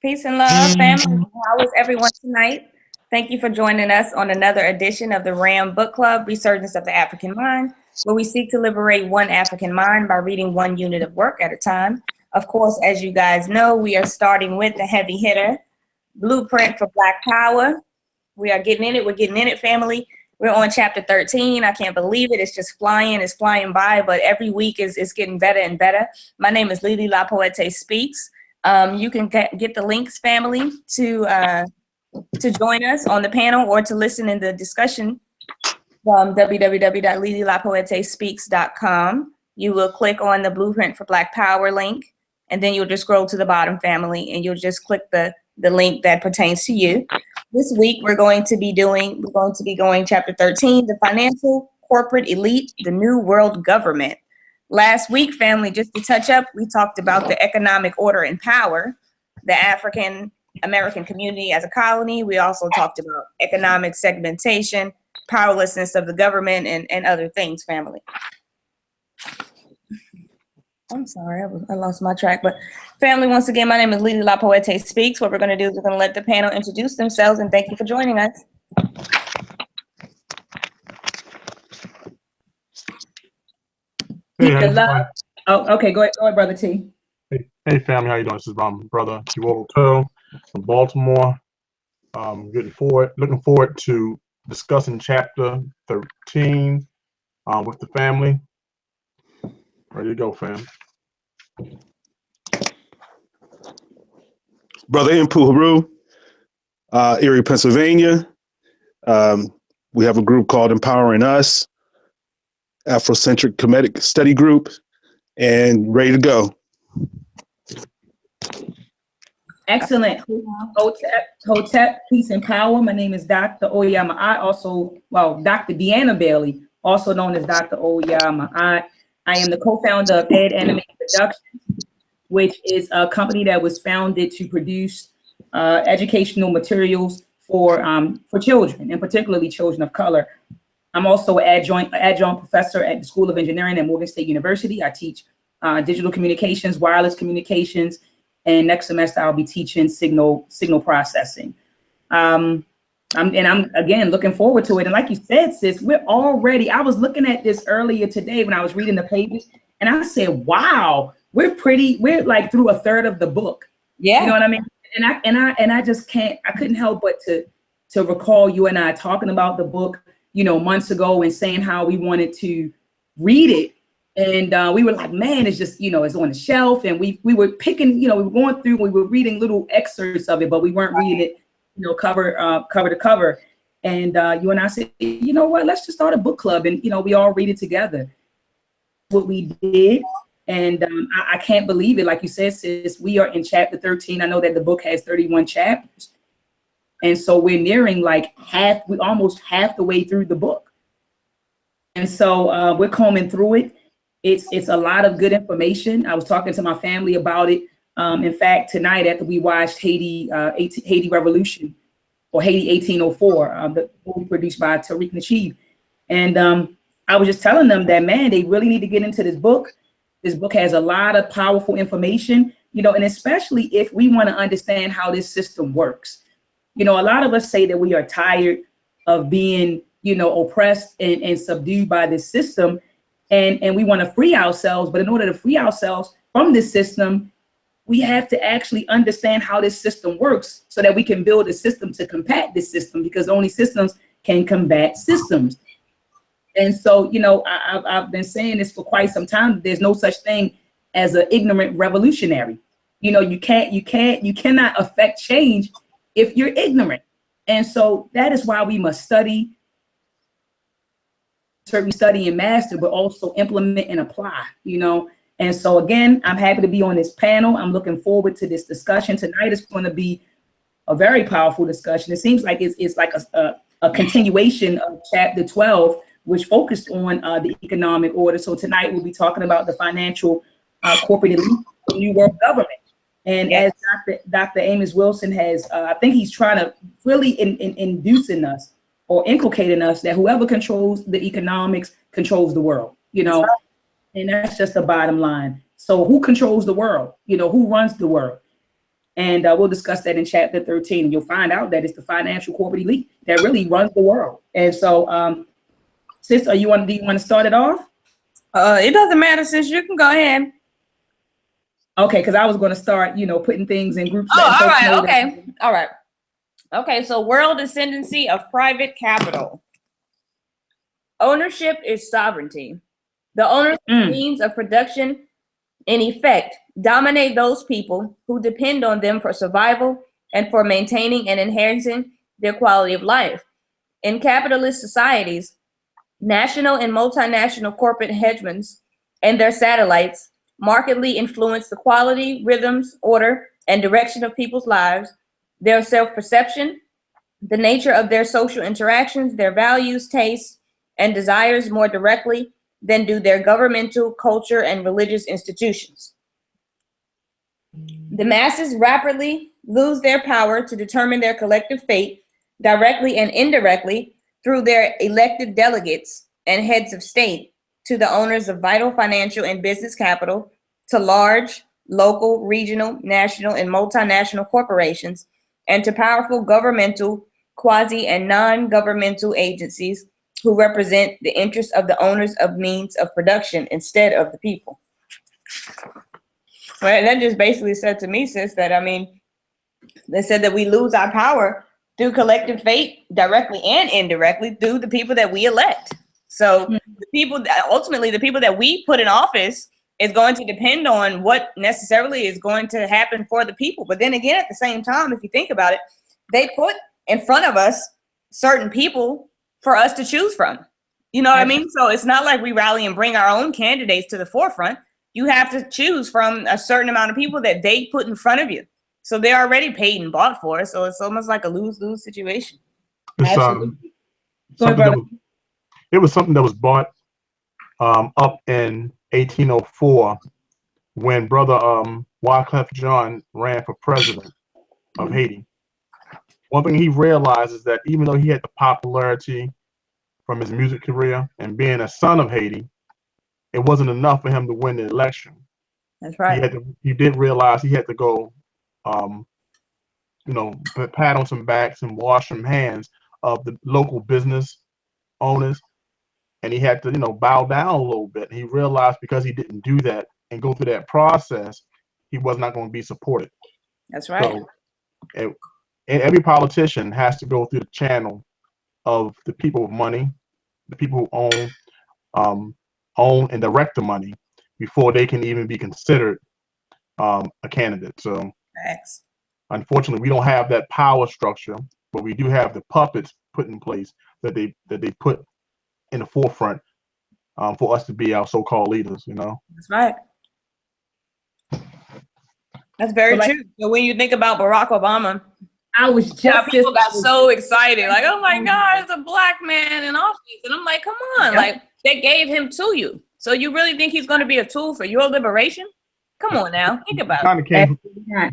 Peace and love, family. How is everyone tonight? Thank you for joining us on another edition of the RAM Book Club, Resurgence of the African Mind, where we seek to liberate one African mind by reading one unit of work at a time. Of course, as you guys know, we are starting with the heavy hitter, Blueprint for Black Power. We are getting in it. We're getting in it, family. We're on chapter 13. I can't believe it. It's just flying. It's flying by, but every week is getting better and better. My name is Lily La Poete Speaks. You can get the links, family, to join us on the panel or to listen in the discussion from www.lilylapoetespeaks.com. You will click on the Blueprint for Black Power link, and then you'll just scroll to the bottom, family, and you'll just click the link that pertains to you. This week, we're going to be going chapter 13, the financial corporate elite, the new world government. Last week, family, just to touch up, we talked about the economic order and power, the African American community as a colony. We also talked about economic segmentation, powerlessness of the government, and other things, family. I'm sorry, I lost my track. But family, once again, my name is Lily La Poete Speaks. What we're going to do is we're going to let the panel introduce themselves, and thank you for joining us. Hey, okay, go ahead, Brother T. Hey, family, how you doing? This is my brother Kiwoto from Baltimore. Looking forward to discussing chapter 13 with the family. Ready to go, fam. Brother Impu Haru, Erie, Pennsylvania. We have a group called Empowering Us, Afrocentric Comedic Study Group, and ready to go. Excellent. Hotep, peace and power. My name is Dr. Maat, Dr. Deanna Bailey, also known as Dr. Maat. I am the co-founder of Ed Anime Productions, which is a company that was founded to produce educational materials for children, and particularly children of color. I'm also an adjunct professor at the School of Engineering at Morgan State University. I teach digital communications, wireless communications, and next semester I'll be teaching signal processing. I'm again looking forward to it. And like you said, sis, I was looking at this earlier today when I was reading the pages, and I said, wow, we're like through a third of the book. Yeah. You know what I mean? And I couldn't help but to recall you and I talking about the book, months ago, and saying how we wanted to read it. And we were like, man, it's just, it's on the shelf. And we were picking, we were going through, we were reading little excerpts of it, but we weren't reading it, cover to cover. And you and I said, you know what, let's just start a book club. And, we all read it together. What we did. And I can't believe it. Like you said, sis, we are in chapter 13. I know that the book has 31 chapters. And so we're nearing we're almost half the way through the book. And so we're combing through it. It's a lot of good information. I was talking to my family about it. In fact, tonight after we watched Haiti Revolution, or Haiti 1804, the movie produced by Tariq Nasheed. And I was just telling them that, man, they really need to get into this book. This book has a lot of powerful information, and especially if we want to understand how this system works. A lot of us say that we are tired of being, oppressed and subdued by this system. And we want to free ourselves. But in order to free ourselves from this system, we have to actually understand how this system works so that we can build a system to combat this system, because only systems can combat systems. And so, I've been saying this for quite some time. There's no such thing as an ignorant revolutionary. You cannot affect change if you're ignorant. And so that is why we must study and master, but also implement and apply, And so again, I'm happy to be on this panel. I'm looking forward to this discussion. Tonight is going to be a very powerful discussion. It seems like it's like a continuation of chapter 12, which focused on the economic order. So tonight we'll be talking about the financial corporate elite, the new world government. And as Dr. Amos Wilson has, I think he's trying to really induce in us or inculcate in us that whoever controls the economics controls the world, and that's just the bottom line. So who controls the world? Who runs the world? And we'll discuss that in chapter 13. And you'll find out that it's the financial corporate elite that really runs the world. And so, sis, do you want to start it off? It doesn't matter, sis. You can go ahead. Okay, because I was going to start, putting things in groups. Oh, all right. Okay. All right. Okay. So, world ascendancy of private capital. Ownership is sovereignty. The owner's means of production, in effect, dominate those people who depend on them for survival and for maintaining and enhancing their quality of life. In capitalist societies, national and multinational corporate hegemons and their satellites markedly influence the quality, rhythms, order, and direction of people's lives, their self-perception, the nature of their social interactions, their values, tastes, and desires more directly than do their governmental, culture, and religious institutions. The masses rapidly lose their power to determine their collective fate directly and indirectly through their elected delegates and heads of state to the owners of vital financial and business capital, to large, local, regional, national, and multinational corporations, and to powerful governmental, quasi, and non-governmental agencies who represent the interests of the owners of means of production instead of the people. Well, that just basically said to me, sis, that, they said that we lose our power through collective fate, directly and indirectly, through the people that we elect. So the people, ultimately, the people that we put in office is going to depend on what necessarily is going to happen for the people. But then again, at the same time, if you think about it, they put in front of us certain people for us to choose from. You know what I mean? So it's not like we rally and bring our own candidates to the forefront. You have to choose from a certain amount of people that they put in front of you. So they're already paid and bought for. So it's almost like a lose-lose situation. Absolutely. It was something that was bought up in 1804 when Brother Wycliffe John ran for president of Haiti. One thing he realized is that even though he had the popularity from his music career and being a son of Haiti, it wasn't enough for him to win the election. That's right. He did realize he had to go, pat on some backs and wash some hands of the local business owners. And he had to, bow down a little bit. He realized because he didn't do that and go through that process, he was not going to be supported. That's right. So, and every politician has to go through the channel of the people with money, the people who own and direct the money before they can even be considered a candidate. So, thanks. Unfortunately, we don't have that power structure, but we do have the puppets put in place that they put in the forefront for us to be our so-called leaders. That's right. That's very true. So when you think about Barack Obama, I was just people got so excited, like, oh my God, it's a black man in office. And I'm like, come on, like they gave him to you. So you really think he's going to be a tool for your liberation? Come on now, think about it.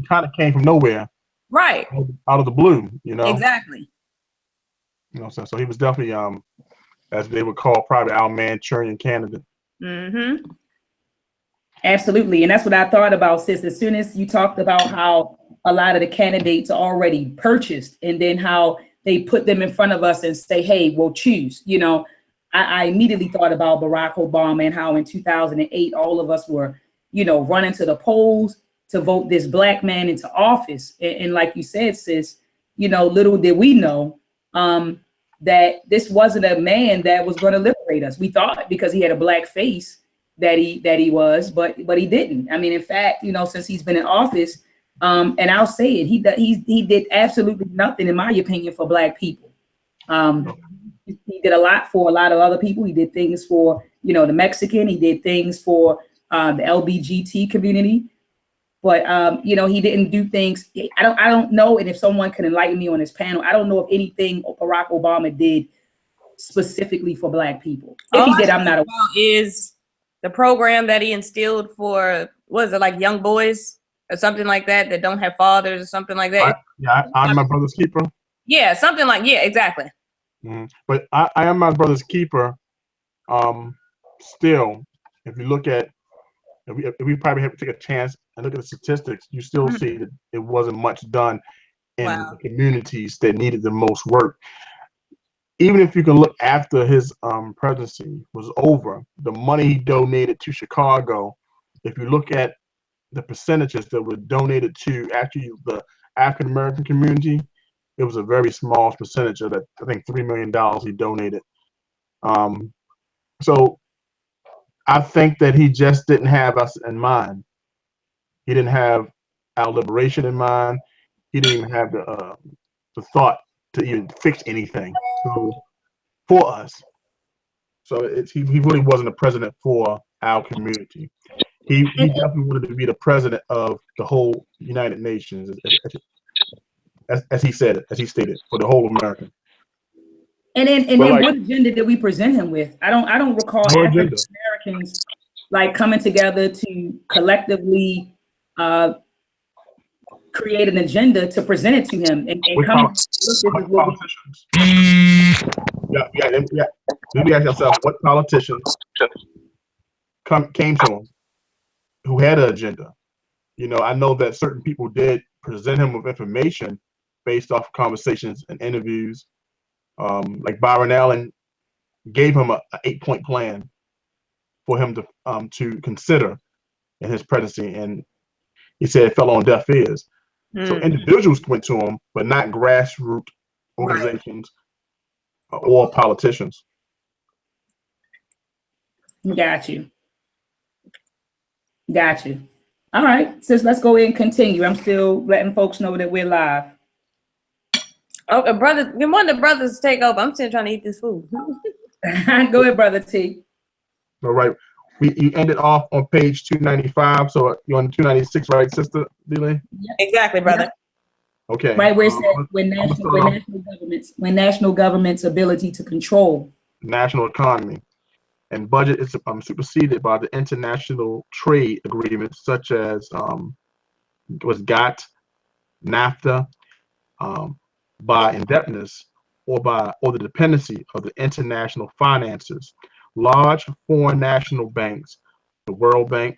Kind of came from nowhere, right? Out of the blue, Exactly. So he was definitely, as they would call, probably our Manchurian candidate. Mm-hmm. Absolutely, and that's what I thought about, sis. As soon as you talked about how a lot of the candidates are already purchased, and then how they put them in front of us and say, "Hey, we'll choose." I immediately thought about Barack Obama and how in 2008 all of us were, running to the polls to vote this black man into office. And like you said, sis, little did we know that this wasn't a man that was going to liberate us. We thought because he had a black face that he was, but he didn't. I mean, in fact, since he's been in office, and I'll say it, he did absolutely nothing, in my opinion, for black people. He did a lot for a lot of other people. He did things for, the Mexican. He did things for the LBGT community. But, he didn't do things. I don't know. And if someone can enlighten me on this panel, I don't know if anything Barack Obama did specifically for black people. If he did, I'm not aware. Is the program that he instilled for, what is it, like young boys or something like that don't have fathers or something like that? I'm my brother's keeper. Yeah, something like, exactly. But I am my brother's keeper. Still, if you look at if we probably have to take a chance and look at the statistics, you still see that it wasn't much done in the communities that needed the most work. Even if you can look after his presidency was over, the money he donated to Chicago, if you look at the percentages that were donated to actually the African American community, it was a very small percentage of that. I think $3 million he donated. So I think that he just didn't have us in mind. He didn't have our liberation in mind. He didn't even have the thought to even fix anything for us. So he really wasn't a president for our community. He definitely wanted to be the president of the whole United Nations, as he said it, as he stated, for the whole America. And then what agenda did we present him with? I don't recall African Americans like coming together to collectively create an agenda to present it to him and come. Politicians. Yeah. Maybe ask yourself what politicians came to him who had an agenda. You know, I know that certain people did present him with information based off conversations and interviews. Like Byron Allen gave him an 8-point plan for him to consider in his presidency, and he said it fell on deaf ears. So individuals went to him, but not grassroots organizations or politicians. Got you. All right, sis, let's go ahead and continue. I'm still letting folks know that we're live. Okay, brother, you want the brothers to take over? I'm still trying to eat this food. Go ahead, Brother T. All right. You ended off on page 295, so you're on 296, right, Sister Delay? Yep. Exactly, brother. Okay. Right where it says when national government's ability to control national economy and budget is superseded by the international trade agreements such as GATT, NAFTA, by indebtedness or the dependency of the international finances. Large foreign national banks, the World Bank,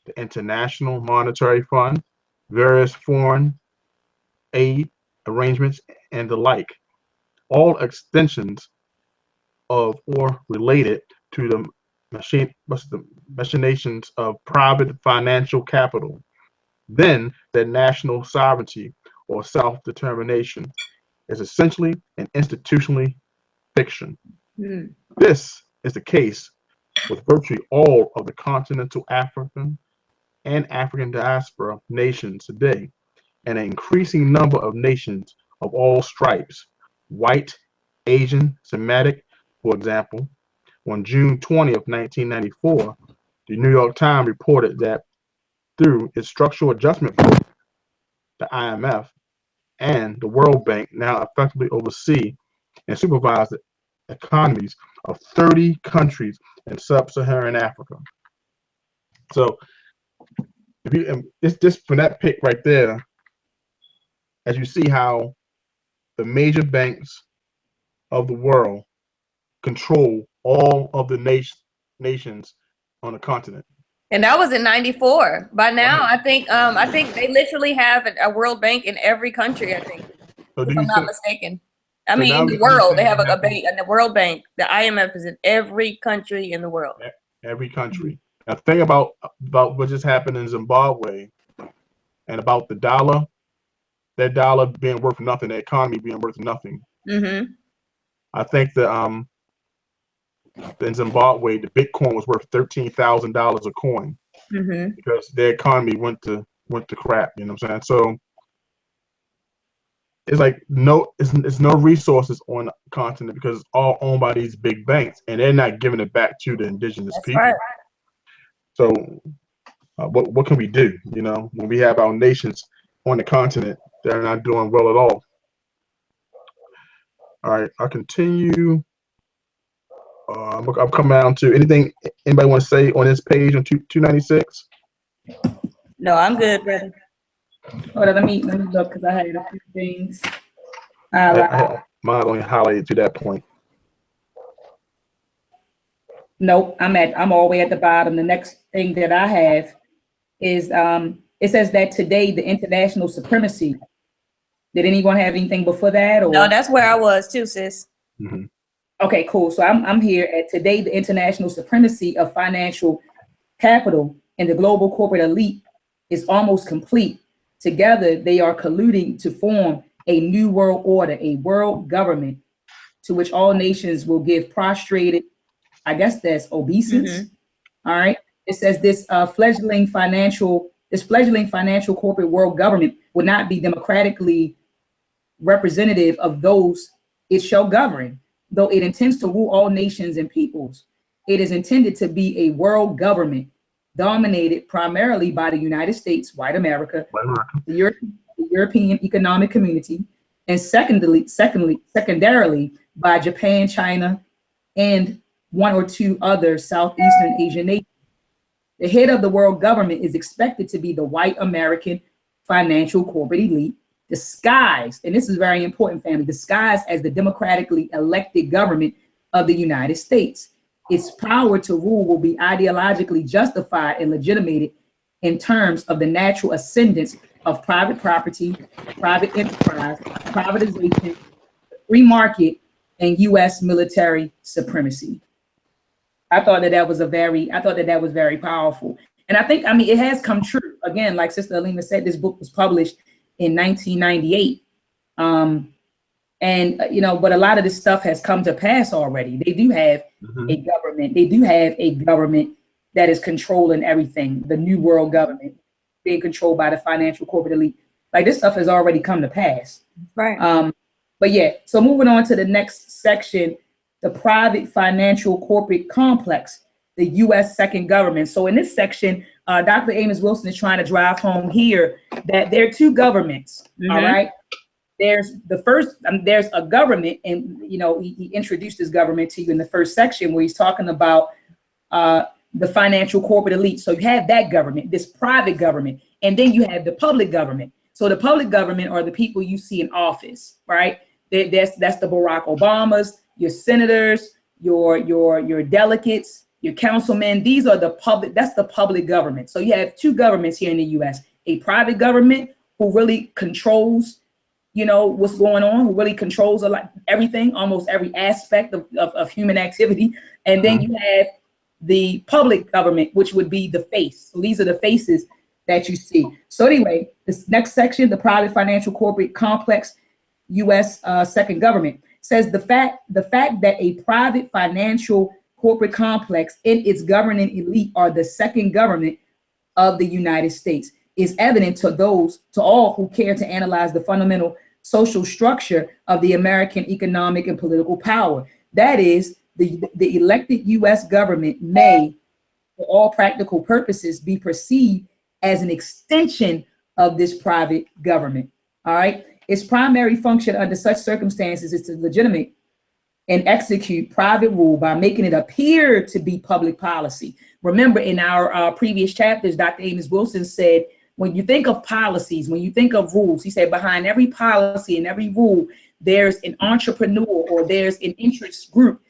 the International Monetary Fund, various foreign aid arrangements, and the like, all extensions of or related to the machinations of private financial capital. Then that national sovereignty or self-determination is essentially and institutionally fiction. This is the case with virtually all of the continental African and African diaspora nations today, and an increasing number of nations of all stripes, white, Asian, Semitic, for example. On June 20th, 1994, the New York Times reported that through its structural adjustment program, the IMF and the World Bank now effectively oversee and supervise the economies of 30 countries in sub-Saharan Africa. So, if you it's just from that pick right there, as you see how the major banks of the world control all of the nations on the continent. And that was in '94. By now, I think they literally have a World Bank in every country. I think, So if I'm not mistaken. I mean, in the world, they have a bank, and the World Bank, the IMF is in every country in the world. Every country. Now, think about what just happened in Zimbabwe, and about the dollar. That dollar being worth nothing, the economy being worth nothing. I think that in Zimbabwe, the Bitcoin was worth $13,000 a coin because their economy went to crap. You know what I'm saying? So it's like it's no resources on the continent because it's all owned by these big banks, and they're not giving it back to the indigenous people. Right. So what can we do? You know, when we have our nations on the continent, they're not doing well at all. All right, I'll continue. I'll come down to anything anybody want to say on this page on 296. No, I'm good, brother. Hold on, let me look because I had a few things. I had mine only highlighted to that point. Nope, I'm all the way at the bottom. The next thing that I have is it says that today the international supremacy. Did anyone have anything before that? Or No, that's where I was too, sis. Mhm. okay, cool. So I'm here at today the international supremacy of financial capital and the global corporate elite is almost complete. Together, they are colluding to form a new world order, a world government to which all nations will give prostrated, I guess that's obeisance. All right. It says this fledgling financial corporate world government would not be democratically representative of those it shall govern, though it intends to rule all nations and peoples. It is intended to be a world government dominated primarily by the United States, white America, the European Economic Community, and secondarily by Japan, China, and one or two other Southeastern Asian nations. The head of the world government is expected to be the white American financial corporate elite, disguised, and this is very important, family, disguised as the democratically elected government of the United States. Its power to rule will be ideologically justified and legitimated in terms of the natural ascendance of private property, private enterprise, privatization, free market, and U.S. military supremacy. I thought that was very powerful. And I think, it has come true. Again, like Sister Alima said, this book was published in 1998. But a lot of this stuff has come to pass already. They do have a government. They do have a government that is controlling everything. The new world government being controlled by the financial corporate elite. Like, this stuff has already come to pass. Right. But yeah, so moving on to the next section, the private financial corporate complex, the U.S. second government. So in this section, Dr. Amos Wilson is trying to drive home here that there are two governments. All right. There's the first, there's a government, and he introduced his government to you in the first section where he's talking about the financial corporate elite. So you have that government, this private government, and then you have the public government. So the public government are the people you see in office, right? That's the Barack Obamas, your senators, your delegates, your councilmen. These are the public. That's the public government. So you have two governments here in the U.S. A private government who really controls what's going on, who really controls everything, almost every aspect of human activity. And then you have the public government, which would be the face. So these are the faces that you see. So anyway, this next section, the private financial corporate complex, U.S. second government, says the fact that a private financial corporate complex and its governing elite are the second government of the United States is evident to all who care to analyze the fundamental social structure of the American economic and political power. That is, the elected U.S. government may, for all practical purposes, be perceived as an extension of this private government. All right. Its primary function under such circumstances is to legitimate and execute private rule by making it appear to be public policy. Remember, in our previous chapters, Dr. Amos Wilson said, when you think of policies, when you think of rules, he said behind every policy and every rule, there's an entrepreneur or there's an interest group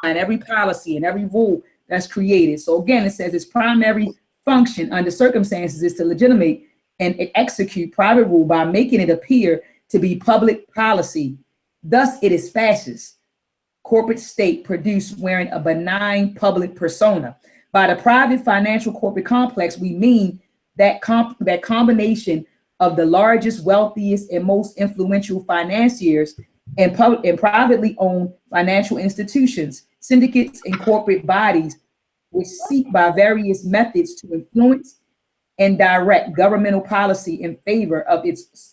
behind every policy and every rule that's created. So again, it says its primary function under circumstances is to legitimate and execute private rule by making it appear to be public policy. Thus, it is fascist corporate state produced wearing a benign public persona. By the private financial corporate complex, we mean that combination of the largest, wealthiest, and most influential financiers and privately owned financial institutions, syndicates, and corporate bodies, which seek by various methods to influence and direct governmental policy in favor of its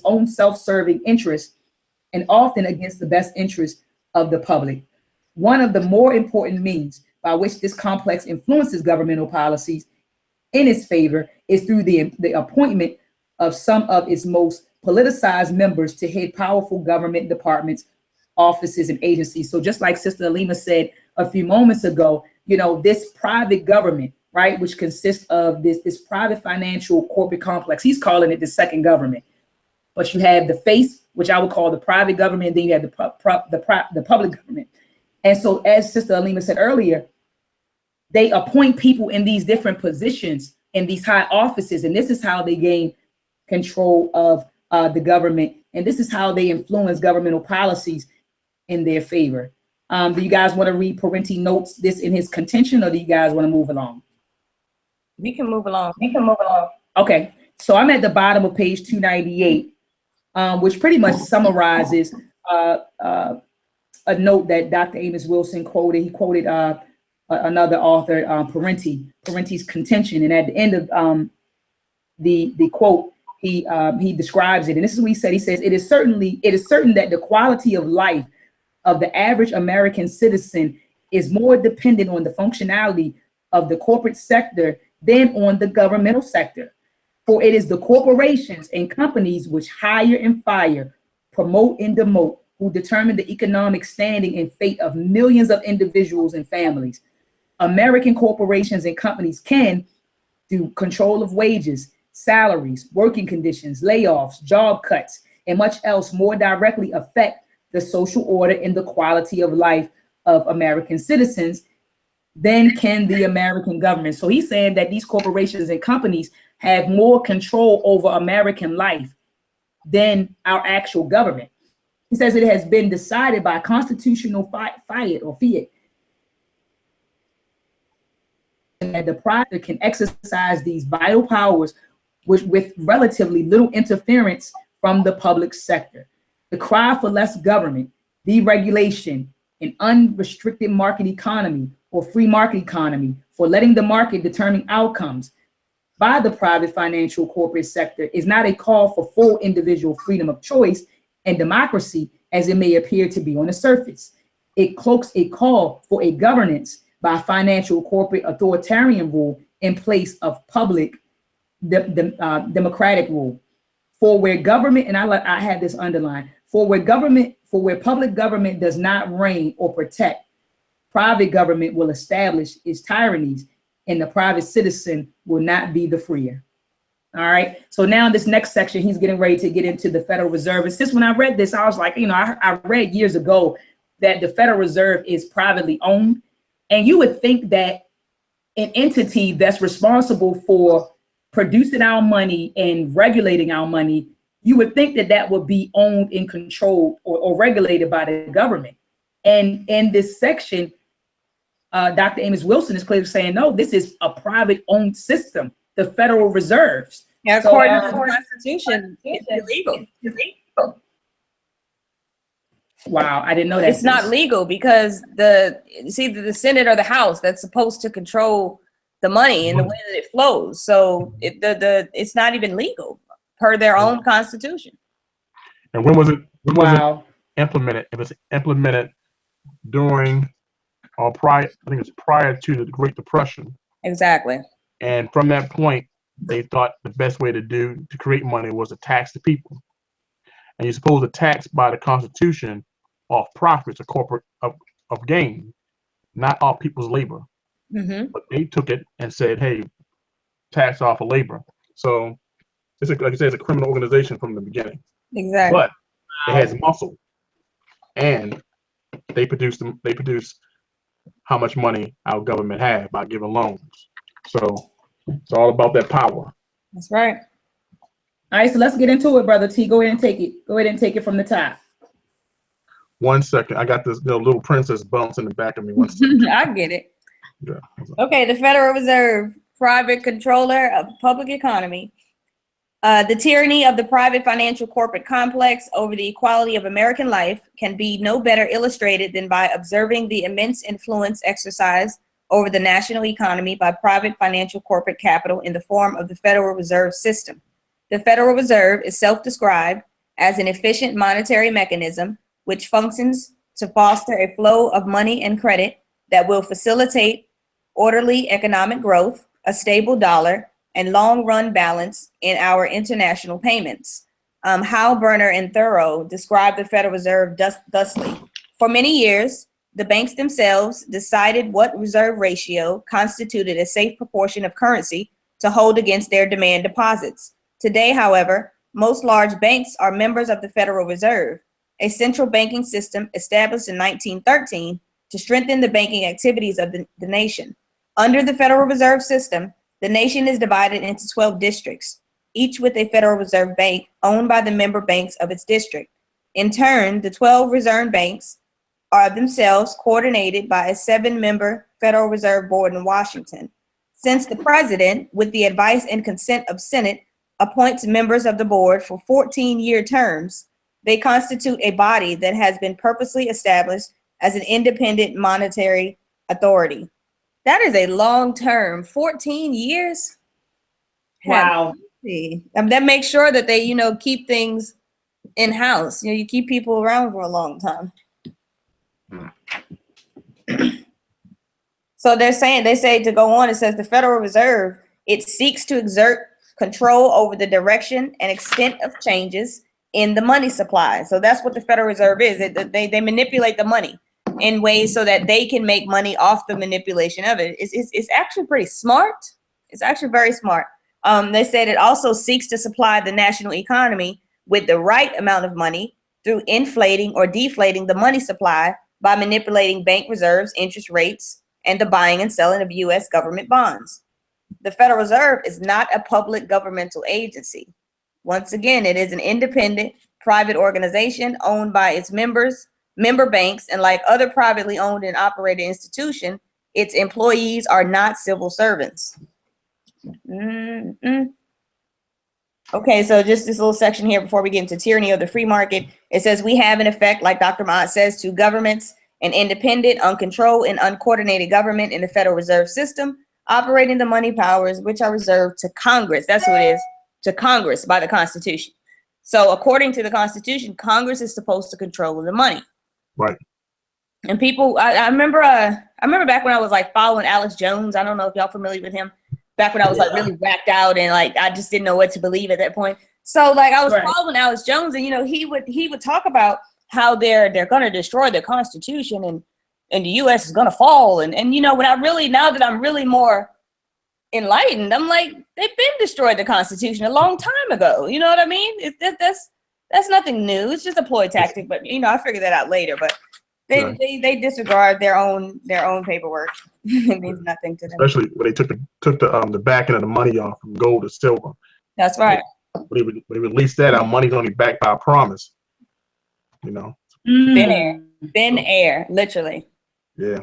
own self-serving interests, and often against the best interest of the public. One of the more important means by which this complex influences governmental policies in its favor is through the appointment of some of its most politicized members to head powerful government departments, offices, and agencies. So just like Sister Alima said a few moments ago, this private government, right, which consists of this private financial corporate complex, he's calling it the second government. But you have the face, which I would call the private government, and then you have the public government. And so, as Sister Alima said earlier, they appoint people in these different positions in these high offices, and this is how they gain control of the government, and this is how they influence governmental policies in their favor. Do you guys want to read Parenti notes this in his contention, or do you guys want to move along? We can move along. Okay, so I'm at the bottom of page 298, which pretty much summarizes a note that Dr. Amos Wilson quoted. He quoted another author, Parenti's contention, and at the end of the quote, he describes it, and this is what he said. He says, it is certain that the quality of life of the average American citizen is more dependent on the functionality of the corporate sector than on the governmental sector. For it is the corporations and companies which hire and fire, promote and demote, who determine the economic standing and fate of millions of individuals and families. American corporations and companies can, through control of wages, salaries, working conditions, layoffs, job cuts, and much else, more directly affect the social order and the quality of life of American citizens than can the American government. So he's saying that these corporations and companies have more control over American life than our actual government. He says it has been decided by constitutional fiat and that the private can exercise these vital powers with relatively little interference from the public sector. The cry for less government, deregulation, an unrestricted market economy or free market economy, for letting the market determine outcomes by the private financial corporate sector, is not a call for full individual freedom of choice and democracy as it may appear to be on the surface. It cloaks a call for a governance by financial corporate authoritarian rule in place of public democratic rule. For where government, and I had this underlined, for where public government does not reign or protect, private government will establish its tyrannies, and the private citizen will not be the freer. All right. So now this next section, he's getting ready to get into the Federal Reserve. And since when I read this, I was like, I read years ago that the Federal Reserve is privately owned. And you would think that an entity that's responsible for producing our money and regulating our money, you would think that that would be owned and controlled or regulated by the government. And in this section, Dr. Amos Wilson is clearly saying, no, this is a private owned system, the Federal Reserves. Yeah, according to the Constitution, it's illegal. Wow, I didn't know that. It's not legal because it's either the Senate or the House that's supposed to control the money and the way that it flows. So it's not even legal per their own Constitution. And when was it Wow. implemented? It was implemented during or prior, I think it's prior to the Great Depression. Exactly. And from that point, they thought the best way to create money was to tax the people. And you're supposed to tax by the Constitution off profits or corporate of gain, not off people's labor. Mm-hmm. But they took it and said, hey, tax off of labor. So it's like you said, it's a criminal organization from the beginning. Exactly. But it has muscle, and they produce how much money our government had by giving loans. So it's all about that power. That's right. All right, so let's get into it, Brother T. Go ahead and take it. Go ahead and take it from the top. 1 second. I got this little princess bumps in the back of me. 1 second. I get it. Yeah. Okay, the Federal Reserve, private controller of the public economy. The tyranny of the private financial corporate complex over the equality of American life can be no better illustrated than by observing the immense influence exercised over the national economy by private financial corporate capital in the form of the Federal Reserve System. The Federal Reserve is self-described as an efficient monetary mechanism which functions to foster a flow of money and credit that will facilitate orderly economic growth, a stable dollar, and long-run balance in our international payments. Hal Berner and Thoreau described the Federal Reserve thusly. For many years, the banks themselves decided what reserve ratio constituted a safe proportion of currency to hold against their demand deposits. Today, however, most large banks are members of the Federal Reserve, a central banking system established in 1913 to strengthen the banking activities of the nation. Under the Federal Reserve System, the nation is divided into 12 districts, each with a Federal Reserve Bank owned by the member banks of its district. In turn, the 12 reserve banks are themselves coordinated by a 7-member Federal Reserve Board in Washington. Since the president, with the advice and consent of Senate, appoints members of the board for 14-year terms, they constitute a body that has been purposely established as an independent monetary authority. That is a long term, 14 years. Wow. That makes sure that they, keep things in-house. You keep people around for a long time. So they say to go on, it says the Federal Reserve, it seeks to exert control over the direction and extent of changes in the money supply. So that's what the Federal Reserve is. They manipulate the money in ways so that they can make money off the manipulation of it. It's actually pretty smart. It's actually very smart. They said it also seeks to supply the national economy with the right amount of money through inflating or deflating the money supply by manipulating bank reserves, interest rates, and the buying and selling of U.S. government bonds. The Federal Reserve is not a public governmental agency. Once again, it is an independent private organization owned by its member banks, and like other privately owned and operated institutions, its employees are not civil servants. Okay, so just this little section here before we get into tyranny of the free market. It says we have in effect, like Dr. Maat says, two governments, an independent, uncontrolled, and uncoordinated government in the Federal Reserve System, operating the money powers which are reserved to Congress. That's what it is, to Congress by the Constitution. So according to the Constitution, Congress is supposed to control the money. Right. And people, I remember back when I was like following Alex Jones. I don't know if y'all familiar with him. Back when I was like really whacked out and like I just didn't know what to believe at that point. So like I was following Alex Jones, and he would talk about how they're gonna destroy the Constitution and the U.S. is gonna fall. And when now that I'm really more enlightened, I'm like, they've been destroyed the Constitution a long time ago. You know what I mean? That's nothing new. It's just a ploy tactic. But I figured that out later. But they disregard their own paperwork. It means nothing to them. Especially when they took the backing of the money off from gold to silver. That's right. When they released that, our money's only backed by a promise. Thin air, literally. Yeah.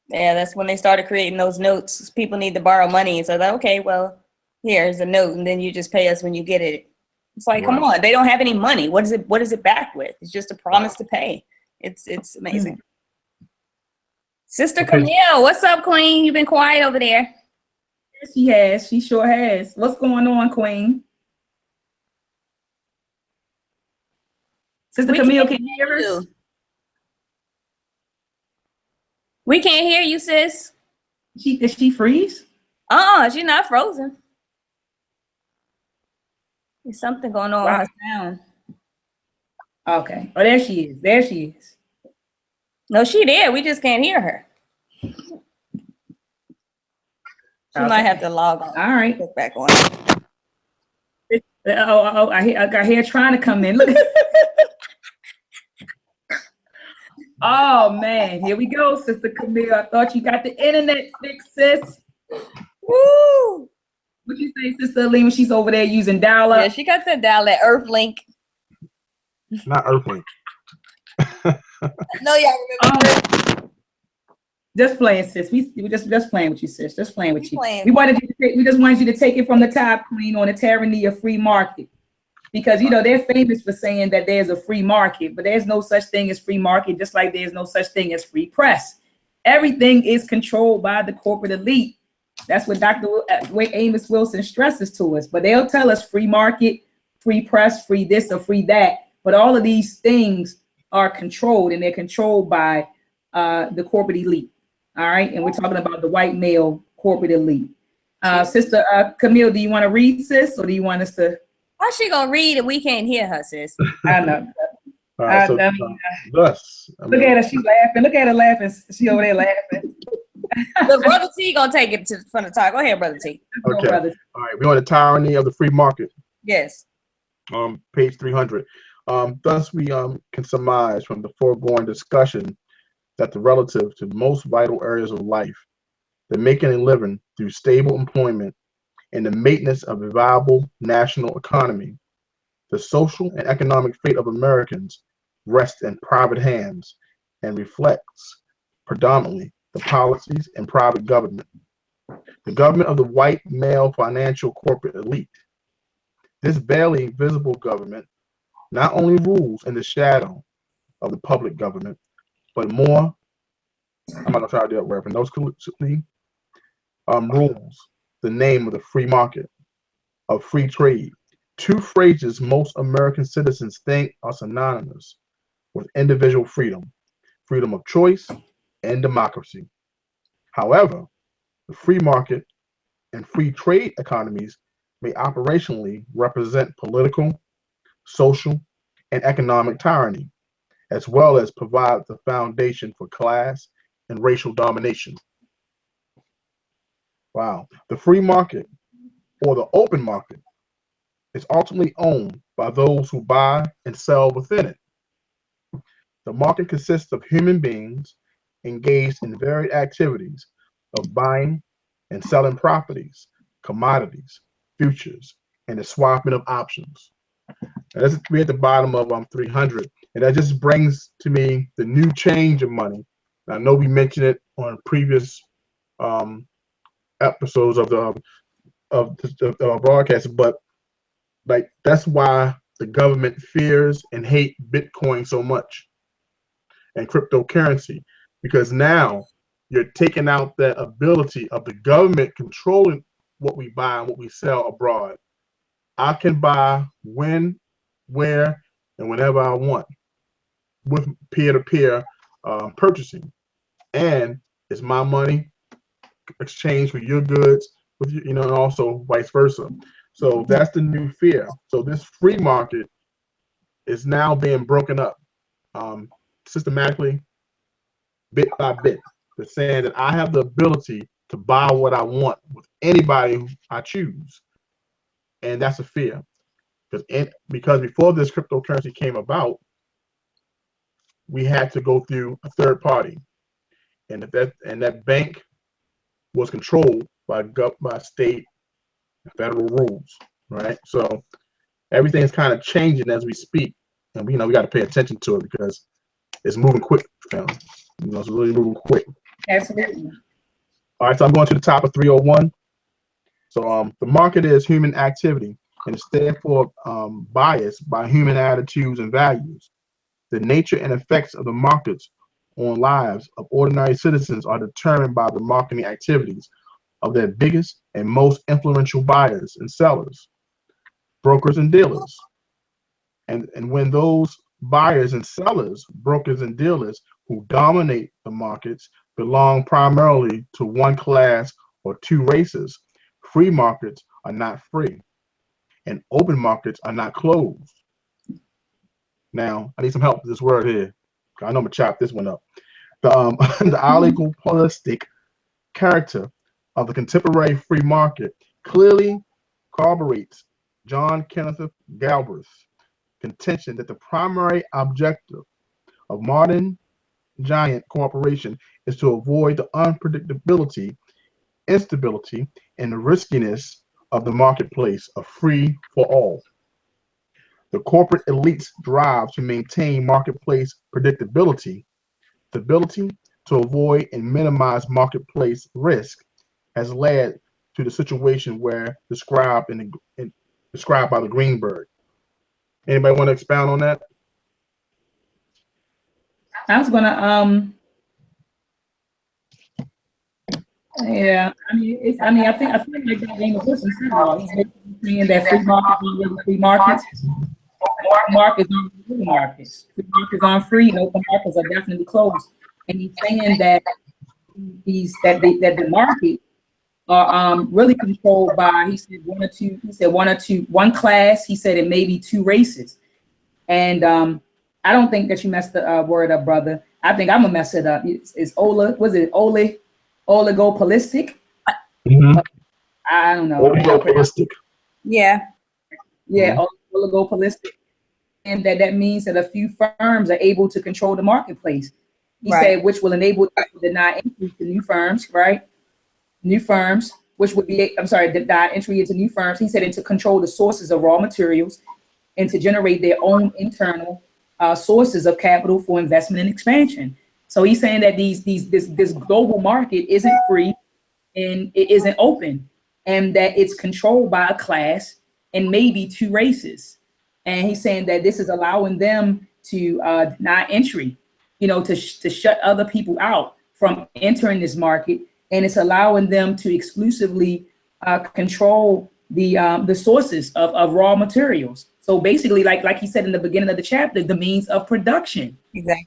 Yeah, that's when they started creating those notes. People need to borrow money. So like, okay, well, here's a note, and then you just pay us when you get it. It's like, come on, they don't have any money. What is it backed with? It's just a promise to pay. It's amazing. Sister Camille, what's up, Queen? You've been quiet over there. She has. She sure has. What's going on, Queen? Sister Camille, can you hear us? We can't hear you, sis. Did she freeze? She's not frozen. There's something going on with her sound. Okay. Oh, there she is. There she is. No, she there. We just can't hear her. She might have to log on. All right. Get back on. I got here trying to come in. Look. Oh man, here we go, Sister Camille. I thought you got the internet fixed, sis. Woo! What you say, Sister Aline, when she's over there using dial-up? Yeah, she got that dial-up Earthlink. Not Earthlink. No, y'all remember. Just playing, sis. We just playing with you, sis. Just playing with you. We We just wanted you to take it from the top, Queen, on the tyranny of free market. Because they're famous for saying that there's a free market, but there's no such thing as free market, just like there's no such thing as free press. Everything is controlled by the corporate elite. That's what Amos Wilson stresses to us. But they'll tell us free market, free press, free this or free that. But all of these things are controlled, and they're controlled by the corporate elite. All right. And we're talking about the white male corporate elite. Sister Camille, do you want to read, sis, or do you want us to? How's she gonna read and we can't hear her, sis? I know. All right, look at her. She's laughing. Look at her laughing. She over there laughing. But Brother T gonna take it from the top. Go ahead, Brother T. Okay. All right. We're on the tyranny of the free market. Yes. Page 300. Thus, we can surmise from the foregoing discussion that the relative to most vital areas of life, the making a living through stable employment and the maintenance of a viable national economy, the social and economic fate of Americans rests in private hands and reflects predominantly the policies and private government, the government of the white male financial corporate elite. This barely visible government not only rules in the shadow of the public government, but more, I'm not gonna try to do that word, but those rules the name of the free market, of free trade. Two phrases most American citizens think are synonymous with individual freedom, freedom of choice and democracy. However, the free market and free trade economies may operationally represent political, social, and economic tyranny, as well as provide the foundation for class and racial domination. Wow. The free market, or the open market, is ultimately owned by those who buy and sell within it. The market consists of human beings engaged in varied activities of buying and selling properties, commodities, futures, and the swapping of options. And we're at the bottom of 300, and that just brings to me the new change of money. And I know we mentioned it on previous episodes of the broadcast, but like that's why the government fears and hate Bitcoin so much and cryptocurrency, because now you're taking out that ability of the government controlling what we buy and what we sell abroad. I can buy when, where, and whenever I want with peer-to-peer purchasing, and it's my money exchanged for your goods, with you know, and also vice versa. So that's the new fear. So this free market is now being broken up systematically, bit by bit. They're saying that I have the ability to buy what I want with anybody I choose, and that's a fear. Because before this cryptocurrency came about, we had to go through a third party, and that bank was controlled by state and federal rules, right? So everything is kind of changing as we speak, and we got to pay attention to it because it's moving quick, family. It's really moving quick. Absolutely. All right, so I'm going to the top of 301. So the market is human activity, and it's therefore biased by human attitudes and values. The nature and effects of the markets on lives of ordinary citizens are determined by the marketing activities of their biggest and most influential buyers and sellers, brokers and dealers. And when those buyers and sellers, brokers and dealers who dominate the markets belong primarily to one class or two races, free markets are not free, and open markets are not closed. Now, I need some help with this word here. I know I'm gonna chop this one up. The oligopolistic character of the contemporary free market clearly corroborates John Kenneth Galbraith's contention that the primary objective of modern giant cooperation is to avoid the unpredictability, instability, and the riskiness of the marketplace of free for all. The corporate elite's drive to maintain marketplace predictability, stability, to avoid and minimize marketplace risk has led to the situation where described by the Greenberg. Anybody want to expound on that? I was gonna yeah, I feel like that Amos Wilson said it all. He's saying that free markets aren't really free markets. Markets aren't free markets. Free markets aren't free, and open markets are definitely closed. And he's saying that the market are really controlled by, he said one class, he said it may be two races. And I don't think that you messed the word up, brother. I think I'm gonna mess it up. It's oligopolistic? Mm-hmm. I don't know. Oligopolistic. Yeah. Yeah, oligopolistic. And that means that a few firms are able to control the marketplace. He said, which will enable them to deny entry to new firms, right? New firms, which would be, deny entry into new firms. He said, and to control the sources of raw materials and to generate their own internal sources of capital for investment and expansion. So he's saying that this global market isn't free and it isn't open, and that it's controlled by a class and maybe two races. And he's saying that this is allowing them to deny entry, to shut other people out from entering this market, and it's allowing them to exclusively control the sources of raw materials. So basically, like he said in the beginning of the chapter, the means of production. Exactly.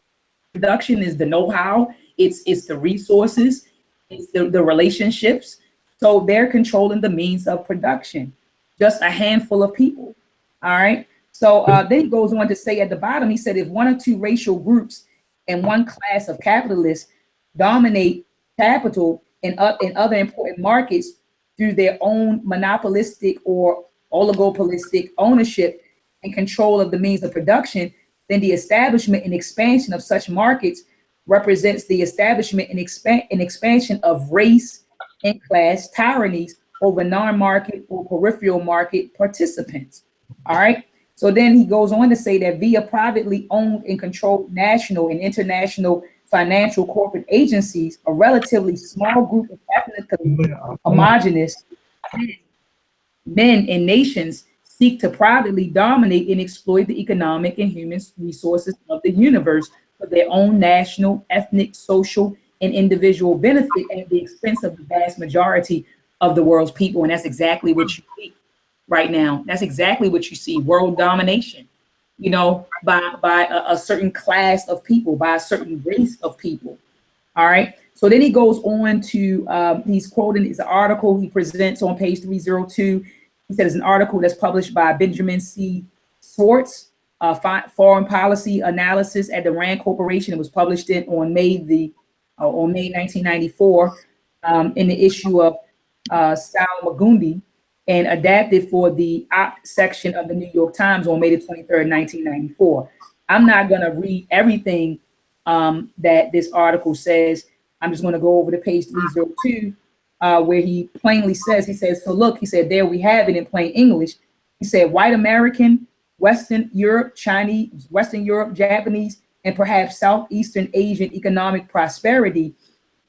Production is the know-how, it's the resources, it's the relationships. So they're controlling the means of production, just a handful of people. All right. So then he goes on to say at the bottom, he said, if one or two racial groups and one class of capitalists dominate capital in other important markets through their own monopolistic or oligopolistic ownership and control of the means of production, then the establishment and expansion of such markets represents the establishment and expansion of race and class tyrannies over non-market or peripheral market participants. All right. So then he goes on to say that via privately owned and controlled national and international financial corporate agencies, a relatively small group of ethnically homogenous men and nations seek to privately dominate and exploit the economic and human resources of the universe for their own national, ethnic, social, and individual benefit at the expense of the vast majority of the world's people. And that's exactly what you see right now. That's exactly what you see, world domination, by a certain class of people, by a certain race of people. All right. So then he goes on to, he's quoting his article he presents on page 302. He said it's an article that's published by Benjamin C. Swartz, Foreign Policy Analysis at the Rand Corporation. It was published on May 1994 in the issue of Sal Magundi, and adapted for the op section of the New York Times on May the 23rd, 1994. I'm not going to read everything that this article says. I'm just going to go over to page 302, where he plainly says, he says, so look, he said, there we have it in plain English. He said, white American, Western Europe, Chinese, Western Europe, Japanese, and perhaps Southeastern Asian economic prosperity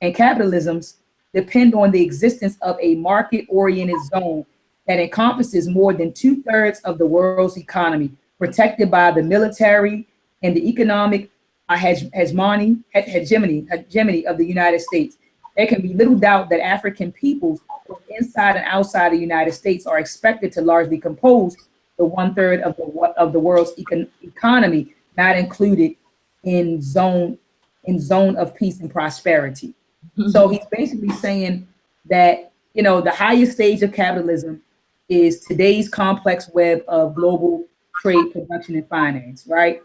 and capitalisms depend on the existence of a market-oriented zone that encompasses more than 2/3 of the world's economy, protected by the military and the economic hegemony of the United States. There can be little doubt that African peoples, both inside and outside the United States, are expected to largely compose the 1/3 of the world's economy, not included in zone of peace and prosperity. Mm-hmm. So he's basically saying that the highest stage of capitalism is today's complex web of global trade, production, and finance, right?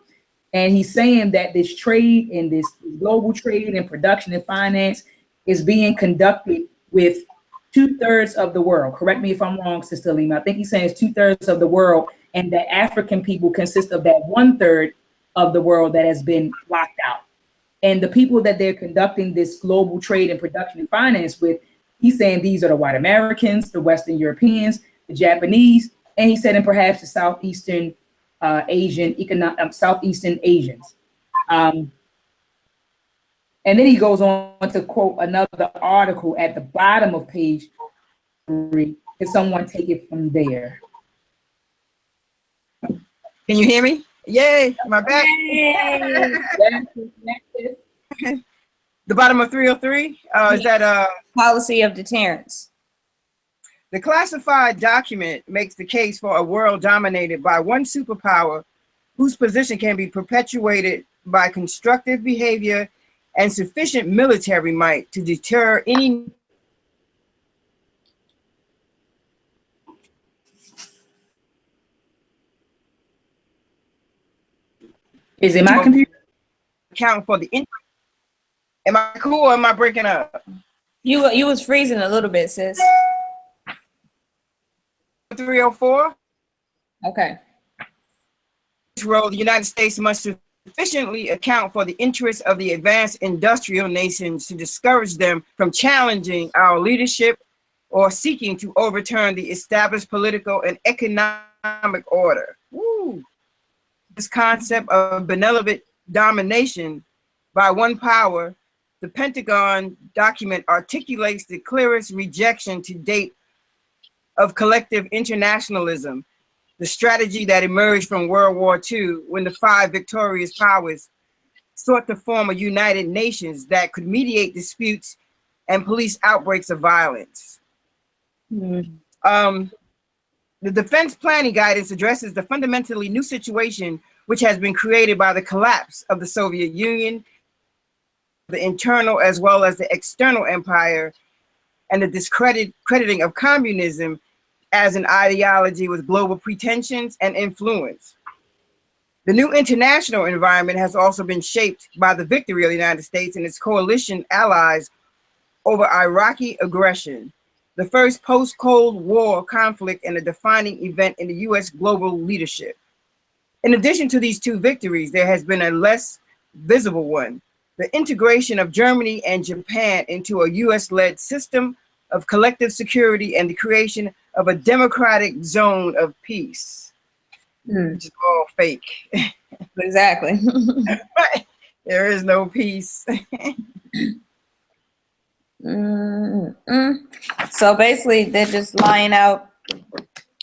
And he's saying that this trade and this global trade and production and finance is being conducted with 2/3 of the world. Correct me if I'm wrong, Sister Lima. I think he's saying it's 2/3 of the world, and that African people consist of that 1/3 of the world that has been locked out. And the people that they're conducting this global trade and production and finance with, he's saying these are the white Americans, the Western Europeans, the Japanese, and he said, and perhaps the Southeastern Southeastern Asians. And then he goes on to quote another article at the bottom of page 3. Can someone take it from there? Can you hear me? Yay, my back. The bottom of 303, is that policy of deterrence? The classified document makes the case for a world dominated by one superpower whose position can be perpetuated by constructive behavior and sufficient military might to deter any. Is it my computer? Account for the. Am I cool or am I breaking up? You was freezing a little bit, sis. 304. Okay. Role the United States must sufficiently account for the interests of the advanced industrial nations to discourage them from challenging our leadership or seeking to overturn the established political and economic order. Woo. This concept of benevolent domination by one power, the Pentagon document articulates the clearest rejection to date of collective internationalism, the strategy that emerged from World War II when the 5 victorious powers sought to form a United Nations that could mediate disputes and police outbreaks of violence. The Defense Planning Guidance addresses the fundamentally new situation which has been created by the collapse of the Soviet Union, the internal as well as the external empire, and the discrediting of communism as an ideology with global pretensions and influence. The new international environment has also been shaped by the victory of the United States and its coalition allies over Iraqi aggression, the first post-Cold War conflict and a defining event in the US global leadership. In addition to these 2 victories, there has been a less visible one, the integration of Germany and Japan into a US-led system of collective security and the creation of a democratic zone of peace. Which is all fake. Exactly. There is no peace. So basically, they're just lying out.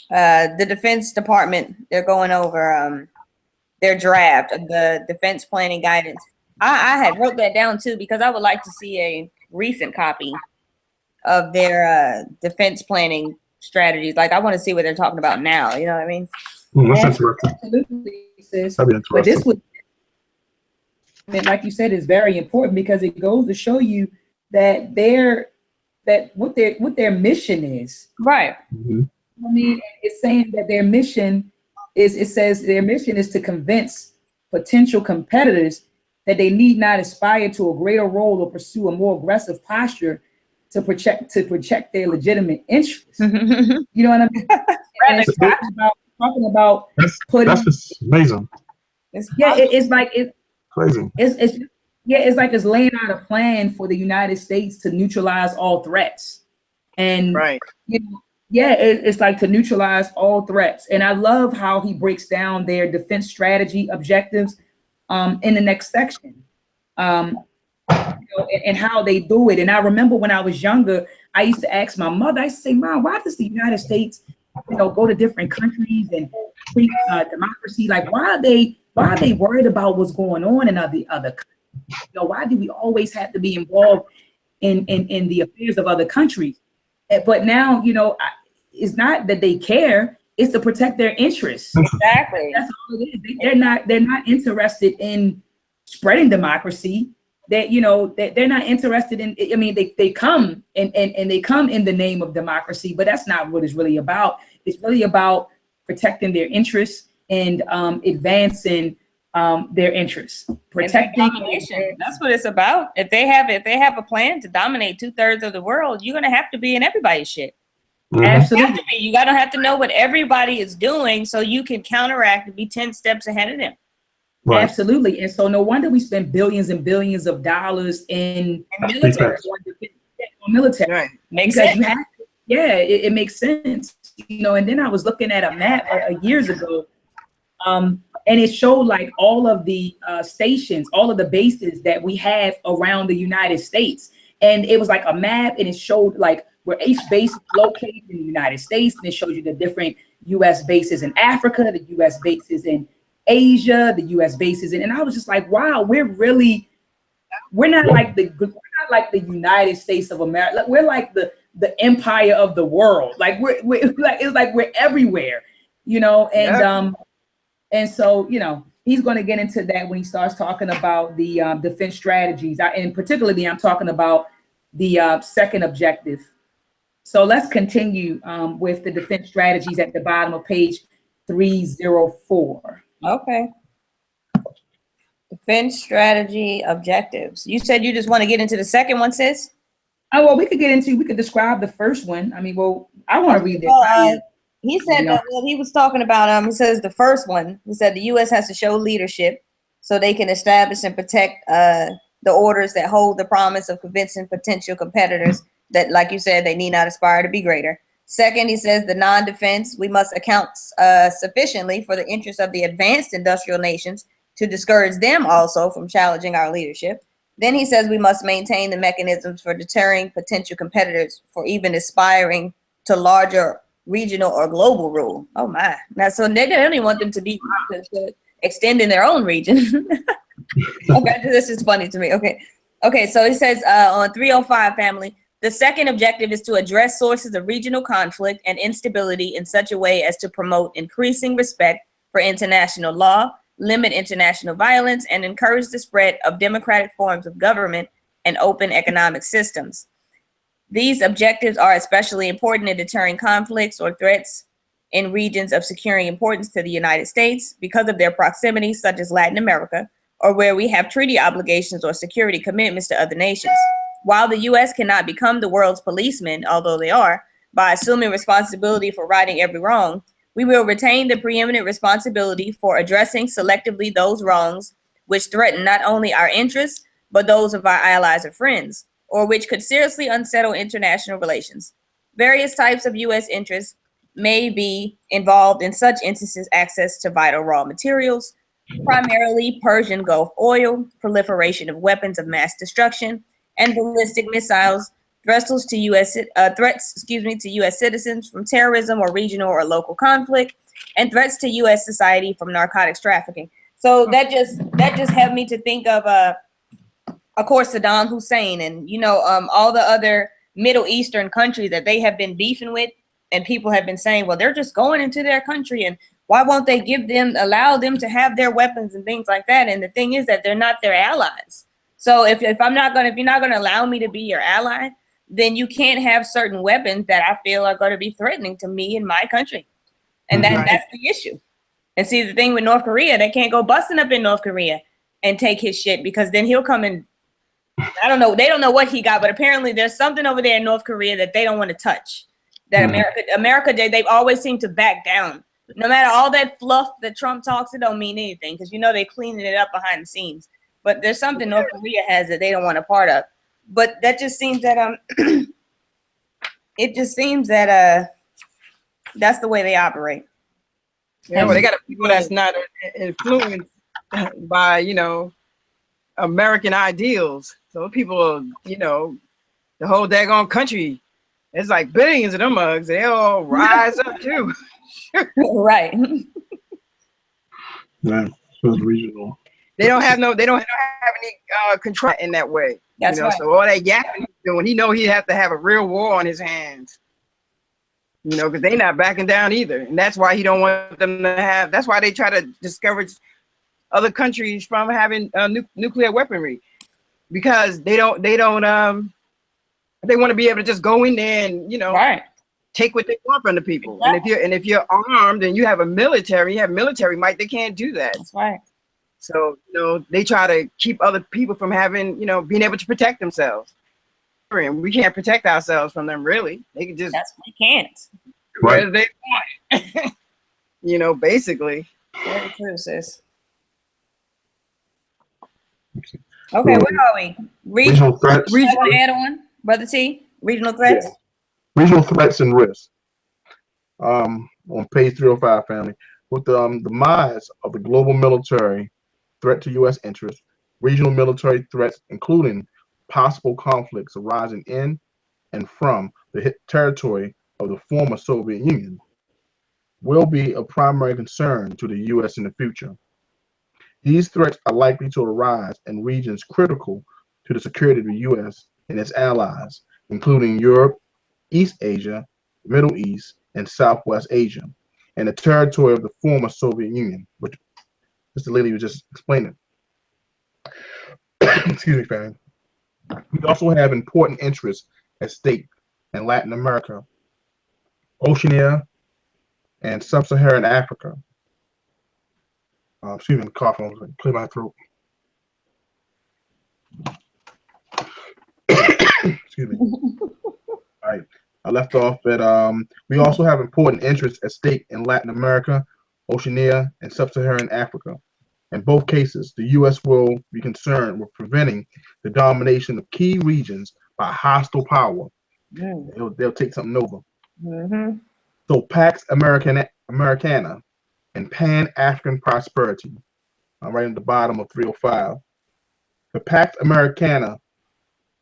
The Defense Department, they're going over their draft of the Defense Planning Guidance. I had wrote that down too because I would like to see a recent copy of their defense planning strategies. Like I want to see what they're talking about now. You know what I mean? That's interesting. Absolutely, sis. That'd be interesting. But this would, like you said, is very important because it goes to show you that what their mission is. Right. I mean, it's saying that their mission is, it says their mission is to convince potential competitors that they need not aspire to a greater role or pursue a more aggressive posture to project their legitimate interests. You know what I mean? And it's talking about putting. That's just amazing. It's like it's crazy. It's like it's laying out a plan for the United States to neutralize all threats, and right. You know, it's like to neutralize all threats. And I love how he breaks down their defense strategy objectives in the next section. And how they do it. And I remember when I was younger, I used to ask my mother, I used to say, Mom, why does the United States, go to different countries and preach democracy? Like, why are they worried about what's going on in other countries? Why do we always have to be involved in the affairs of other countries? But now, it's not that they care, it's to protect their interests. Exactly. That's all it is. They're not interested in spreading democracy. That they're not interested in. I mean, they come and they come in the name of democracy, but that's not what it's really about. It's really about protecting their interests and advancing their interess, protecting domination. That's what it's about. If they have a plan to dominate 2/3 of the world, you're gonna have to be in everybody's shit. Absolutely, you gotta have to know what everybody is doing so you can counteract and be 10 steps ahead of them. Right. Absolutely. And so no wonder we spend billions and billions of dollars in military. Right. Makes sense. It makes sense. And then I was looking at a map years ago, and it showed like all of the stations, all of the bases that we have around the United States. And it was like a map, and it showed like where each base is located in the United States, and it shows you the different U.S. bases in Africa, the U.S. bases in Asia, the U.S. bases, and I was just like, wow, we're not like the United States of America. We're like the empire of the world. Like we're like it's like we're everywhere, and so he's going to get into that when he starts talking about the defense strategies, and particularly I'm talking about the second objective. So let's continue with the defense strategies at the bottom of page 304. Okay. Defense strategy objectives. You said you just want to get into the second one, sis? Oh, well, we could describe the first one. I mean, I want to read this. He said that he was talking about, he says the first one, he said the U.S. has to show leadership, so they can establish and protect the orders that hold the promise of convincing potential competitors that, like you said, they need not aspire to be greater. Second, he says the non-defense, we must account sufficiently for the interests of the advanced industrial nations to discourage them also from challenging our leadership. Then he says we must maintain the mechanisms for deterring potential competitors for even aspiring to larger regional or global rule. Oh my. Now, so they don't even want them to be to extend in their own region. Okay, this is funny to me. Okay, so he says on 305 family, the second objective is to address sources of regional conflict and instability in such a way as to promote increasing respect for international law, limit international violence, and encourage the spread of democratic forms of government and open economic systems. These objectives are especially important in deterring conflicts or threats in regions of securing importance to the United States because of their proximity, such as Latin America, or where we have treaty obligations or security commitments to other nations. While the U.S. cannot become the world's policeman, although they are, by assuming responsibility for righting every wrong, we will retain the preeminent responsibility for addressing selectively those wrongs which threaten not only our interests, but those of our allies or friends, or which could seriously unsettle international relations. Various types of U.S. interests may be involved in such instances: access to vital raw materials, primarily Persian Gulf oil, proliferation of weapons of mass destruction, and ballistic missiles, threats to U.S. citizens from terrorism or regional or local conflict, and threats to U.S. society from narcotics trafficking. So that just helped me to think of course, Saddam Hussein and all the other Middle Eastern countries that they have been beefing with, and people have been saying, well, they're just going into their country, and why won't they allow them to have their weapons and things like that? And the thing is that they're not their allies. So if you're not going to allow me to be your ally, then you can't have certain weapons that I feel are going to be threatening to me and my country. And that's the issue. And see, the thing with North Korea, they can't go busting up in North Korea and take his shit, because then he'll come and, I don't know, they don't know what he got, but apparently there's something over there in North Korea that they don't want to touch. That America, they've always seemed to back down. No matter all that fluff that Trump talks, it don't mean anything, because they're cleaning it up behind the scenes. But there's something North Korea has that they don't want a part of. But that just seems that it just seems that that's the way they operate. Yeah, well, they got people that's not influenced by American ideals. So people, the whole daggone country, it's like billions of them mugs. They all rise up too. Right. Yeah, so it's regional. They don't have any control in that way. That's right. So all that yapping he's doing, he have to have a real war on his hands. Because they're not backing down either, and that's why he don't want them to have. That's why they try to discourage other countries from having nuclear weaponry, because they want to be able to just go in there and right, take what they want from the people. Exactly. And if you're armed and you have military might, they can't do that. That's right. So they try to keep other people from having being able to protect themselves. And we can't protect ourselves from them, really. They can just we can't. Right. They want. Basically. Very true, sis. Okay, where are we? Regional threats. Regional add on, Brother T. Regional threats. Yeah. Regional threats and risks. On page 305, family, with the demise of the global military threat to U.S. interests, regional military threats, including possible conflicts arising in and from the territory of the former Soviet Union, will be a primary concern to the U.S. in the future. These threats are likely to arise in regions critical to the security of the U.S. and its allies, including Europe, East Asia, Middle East, and Southwest Asia, and the territory of the former Soviet Union, which Mr. Lilly was just explaining. Excuse me, fam. We also have important interests at stake in Latin America, Oceania, and Sub-Saharan Africa. Excuse me, I'm coughing. I'm clear my throat. Excuse me. All right. I left off at we also have important interests at stake in Latin America, Oceania, and Sub-Saharan Africa. In both cases, the U.S. will be concerned with preventing the domination of key regions by hostile power. They'll take something over. So Pax Americana and Pan-African Prosperity, right at the bottom of 305. The Pax Americana,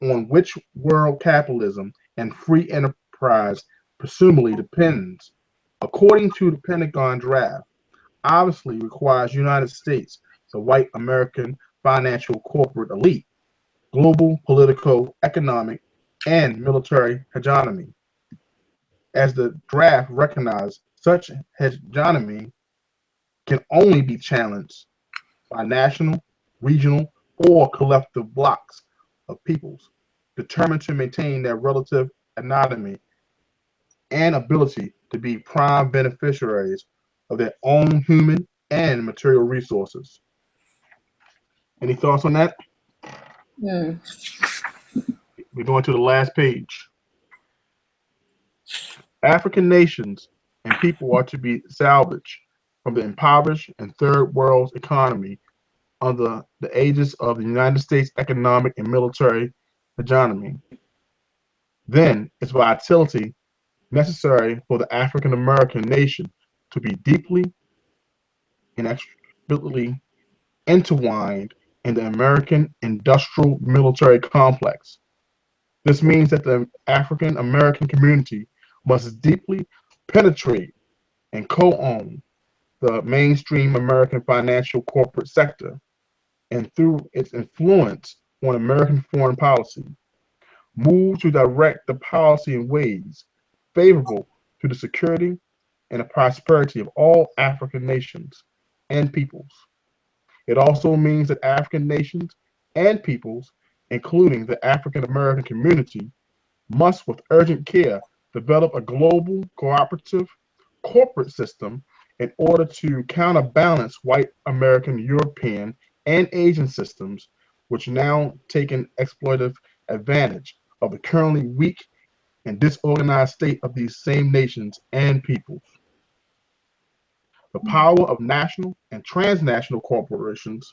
on which world capitalism and free enterprise presumably depends, according to the Pentagon draft, obviously requires United States, the white American financial corporate elite, global political, economic, and military hegemony. As the draft recognized, such hegemony can only be challenged by national, regional, or collective blocks of peoples determined to maintain their relative autonomy and ability to be prime beneficiaries of their own human and material resources. Any thoughts on that? We're going to the last page. African nations and people are to be salvaged from the impoverished and third world economy under the aegis of the United States economic and military hegemony. Then its vitality necessary for the African American nation to be deeply and inextricably intertwined in the American industrial military complex. This means that the African American community must deeply penetrate and co-own the mainstream American financial corporate sector, and through its influence on American foreign policy, move to direct the policy in ways favorable to the security and the prosperity of all African nations and peoples. It also means that African nations and peoples, including the African American community, must with urgent care develop a global cooperative corporate system in order to counterbalance white American, European, and Asian systems, which now take an exploitative advantage of the currently weak and disorganized state of these same nations and peoples. The power of national and transnational corporations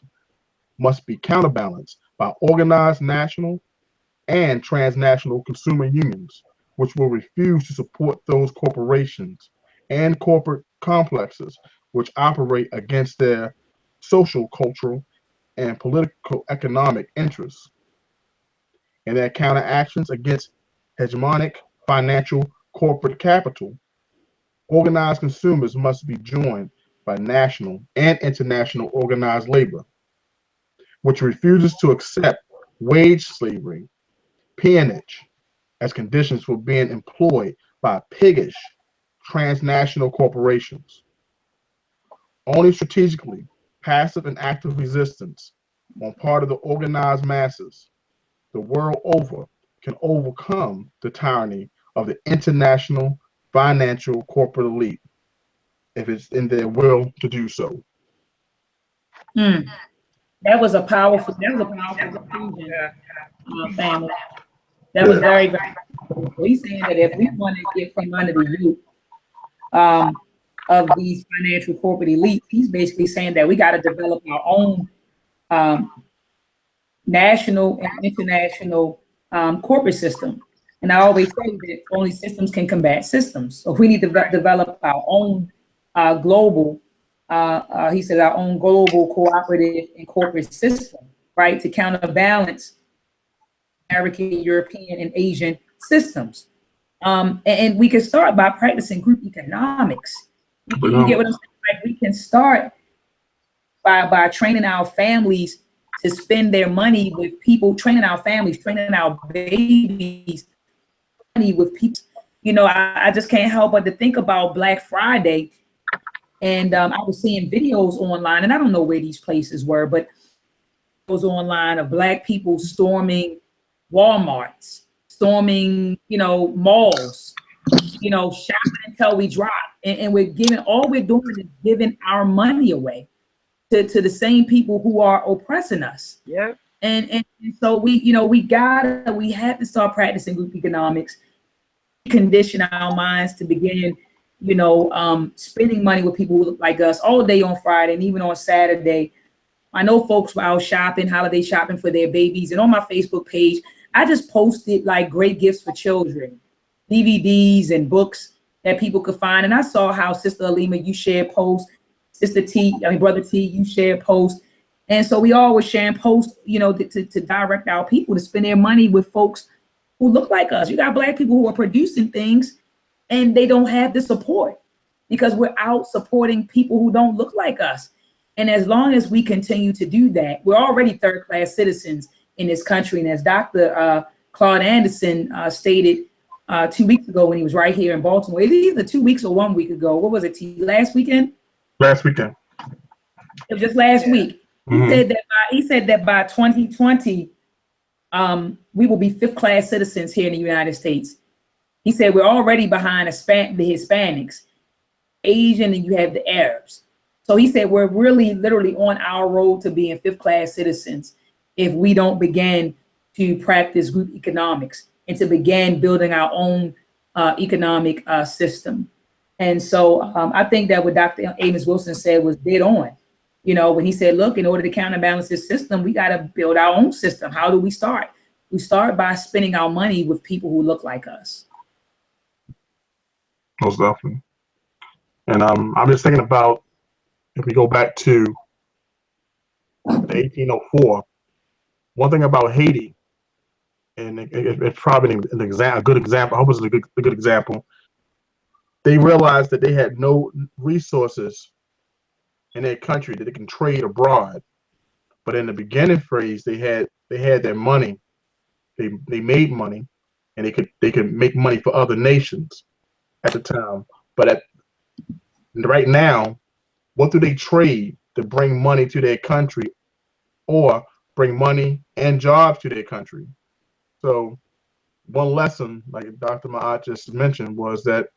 must be counterbalanced by organized national and transnational consumer unions, which will refuse to support those corporations and corporate complexes which operate against their social, cultural, and political economic interests. And their counteractions against hegemonic financial corporate capital, organized consumers must be joined by national and international organized labor, which refuses to accept wage slavery, peonage, as conditions for being employed by piggish transnational corporations. Only strategically, passive and active resistance on part of the organized masses the world over can overcome the tyranny of the international financial corporate elite if it's in their will to do so. That was a powerful conclusion, family. That was very, very powerful. He's saying that if we want to get from under the yoke of these financial corporate elites, he's basically saying that we got to develop our own national and international corporate system. And I always say that only systems can combat systems. So we need to develop our own global, he said, our own global cooperative and corporate system, right, to counterbalance American, European, and Asian systems. And we can start by practicing group economics. You get what I'm saying? Like, we can start by training our families to spend their money with people, training our families, training our babies, money with people. You know, I just can't help but to think about Black Friday. And I was seeing videos online, and I don't know where these places were, but it was online of Black people storming Walmarts, storming, you know, malls, you know, shopping until we drop. And we're giving, all we're doing is giving our money away to the same people who are oppressing us. Yeah. And so we have to start practicing group economics, condition our minds to begin, you know, spending money with people like us all day on Friday and even on Saturday, I know folks were out shopping, holiday shopping for their babies. And on my Facebook page, I just posted like great gifts for children, DVDs and books that people could find. And I saw how Sister Alima, you shared posts, Brother T, you shared posts. And so we all were sharing posts, you know, to direct our people to spend their money with folks who look like us. You got Black people who are producing things and they don't have the support because we're out supporting people who don't look like us. And as long as we continue to do that, we're already third-class citizens in this country. And as Dr. Claude Anderson stated 2 weeks ago when he was right here in Baltimore, either 2 weeks or 1 week ago, what was it, last weekend? Last weekend. It was just last week. He said that by 2020, we will be fifth-class citizens here in the United States. He said we're already behind the Hispanics, Asian, and you have the Arabs. So he said we're really literally on our road to being fifth-class citizens if we don't begin to practice group economics and to begin building our own economic system. And so I think that what Dr. Amos Wilson said was dead on. You know, when he said, look, in order to counterbalance this system, we got to build our own system. How do we start? We start by spending our money with people who look like us. Most definitely. And I'm just thinking about, if we go back to the 1804, one thing about Haiti, and it's probably a good example, I hope it's a good example, they realized that they had no resources in their country that they can trade abroad. But in the beginning phase, they had their money. They made money, and they could make money for other nations at the time. But right now, what do they trade to bring money to their country or bring money and jobs to their country? So one lesson, like Dr. Maat just mentioned, was that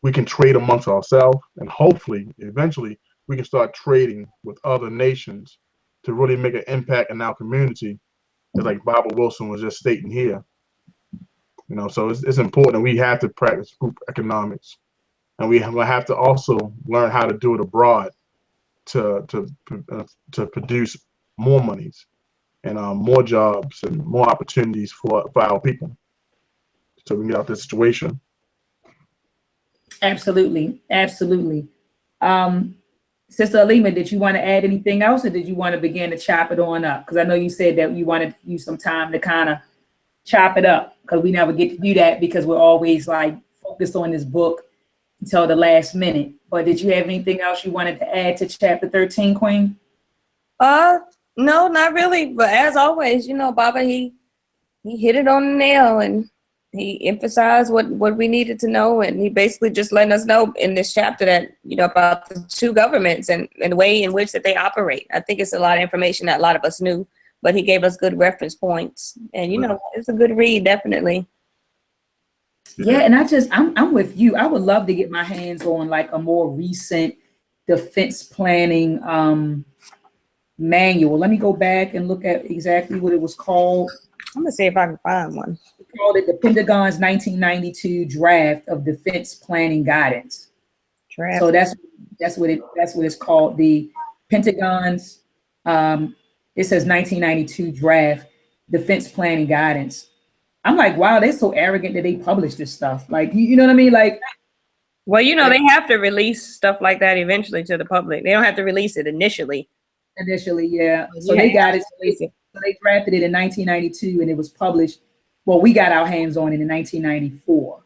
we can trade amongst ourselves, and hopefully, eventually, we can start trading with other nations to really make an impact in our community, as like Barbara Wilson was just stating here. You know, so it's important. We have to practice group economics, and we have to also learn how to do it abroad to produce more monies and more jobs and more opportunities for our people, so we can get out of this situation. Absolutely, absolutely. Sister Alima, did you want to add anything else, or did you want to begin to chop it on up? Because I know you said that you wanted to use some time to kind of chop it up, because we never get to do that because we're always like focused on this book until the last minute. But did you have anything else you wanted to add to chapter 13, Queen? No, not really. But as always, you know, Baba, he hit it on the nail, and he emphasized what we needed to know, and he basically just letting us know in this chapter that, you know, about the two governments and the way in which that they operate. I think it's a lot of information that a lot of us knew, but he gave us good reference points, and you know, it's a good read, definitely. Yeah, and I'm with you. I would love to get my hands on like a more recent defense planning manual. Let me go back and look at exactly what it was called. I'm gonna see if I can find one. We called it the Pentagon's 1992 Draft of Defense Planning Guidance. Draft. So that's what it's called. The Pentagon's it says 1992 Draft Defense Planning Guidance. I'm like, wow, they're so arrogant that they publish this stuff. Like, you know what I mean? Like, well, you know, they have to release stuff like that eventually to the public. They don't have to release it initially. Initially, yeah. So they got it. So they drafted it in 1992, and it was published. Well, we got our hands on it in 1994.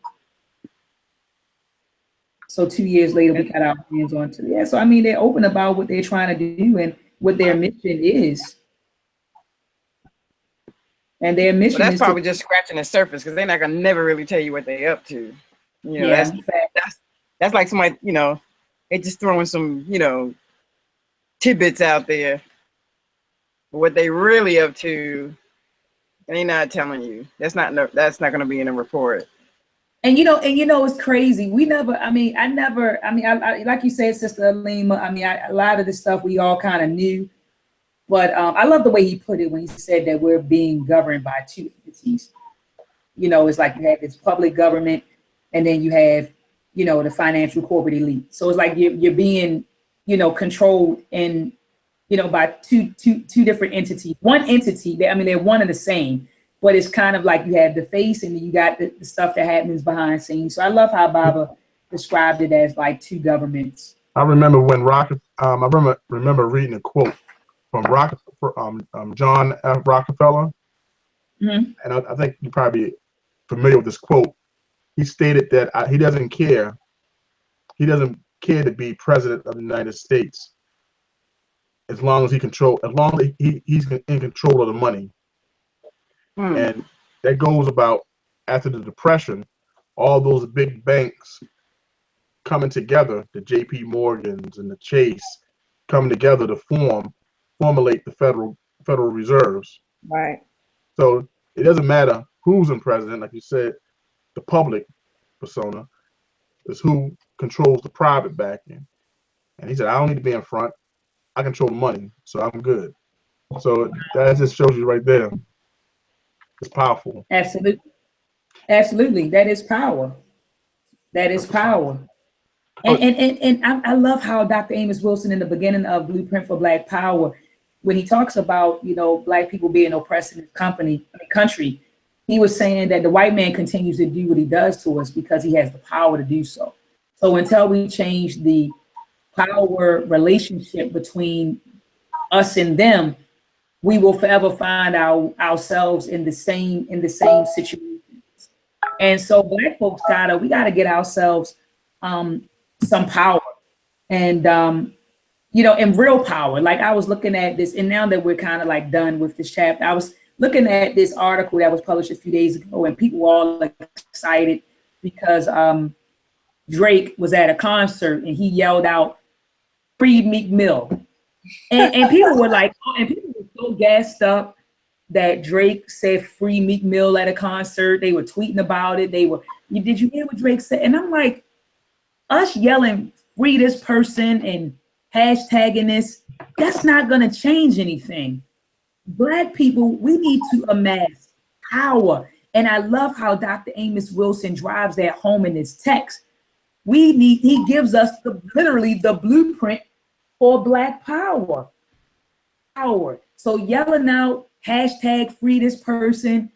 So 2 years later, we got our hands on it. Yeah. So I mean, they're open about what they're trying to do and what their mission is. And their mission that's is probably just scratching the surface, because they're not gonna never really tell you what they're up to. You know, yeah, that's like somebody, you know, they just throwing some, you know, tidbits out there. But what they really up to, they're not telling you. That's not gonna be in a report. And you know, it's crazy. I like you said, Sister Alima, a lot of this stuff we all kind of knew. But I love the way he put it when he said that we're being governed by two entities. You know, it's like you have this public government, and then you have, you know, the financial corporate elite. So it's like you're being, you know, controlled in you know, by two different entities. One entity, I mean, they're one and the same, but it's kind of like you have the face and then you got the stuff that happens behind scenes. So I love how Baba described it as like two governments. I remember when I remember reading a quote from John F. Rockefeller, Mm-hmm. and I think you're probably familiar with this quote. He stated that he doesn't care. He doesn't care to be president of the United States as long as he's in control of the money. And that goes about after the Depression, all those big banks coming together, the J.P. Morgans and the Chase coming together to formulate the Federal Reserves. Right. So it doesn't matter who's in president, like you said, the public persona is who controls the private backing. And he said, I don't need to be in front. I control the money, so I'm good. So that just shows you right there. It's powerful. Absolutely. Absolutely. That is power. That is power. And I love how Dr. Amos Wilson in the beginning of Blueprint for Black Power, when he talks about, you know, Black people being oppressed in the country, he was saying that the white man continues to do what he does to us because he has the power to do so. So until we change the power relationship between us and them, we will forever find ourselves in the same situation. And so Black folks we gotta get ourselves some power and you know, and real power. Like I was looking at this, and now that we're kind of like done with this chapter, I was looking at this article that was published a few days ago, and people were all like excited because Drake was at a concert and he yelled out, "Free Meek Mill," and people were like, and people were so gassed up that Drake said "Free Meek Mill" at a concert. They were tweeting about it. Did you hear what Drake said? And I'm like, us yelling "free this person" and hashtagging this, that's not going to change anything. Black people, we need to amass power. And I love how Dr. Amos Wilson drives that home in his text. He gives us literally the blueprint for Black power. So yelling out hashtag "free this person,"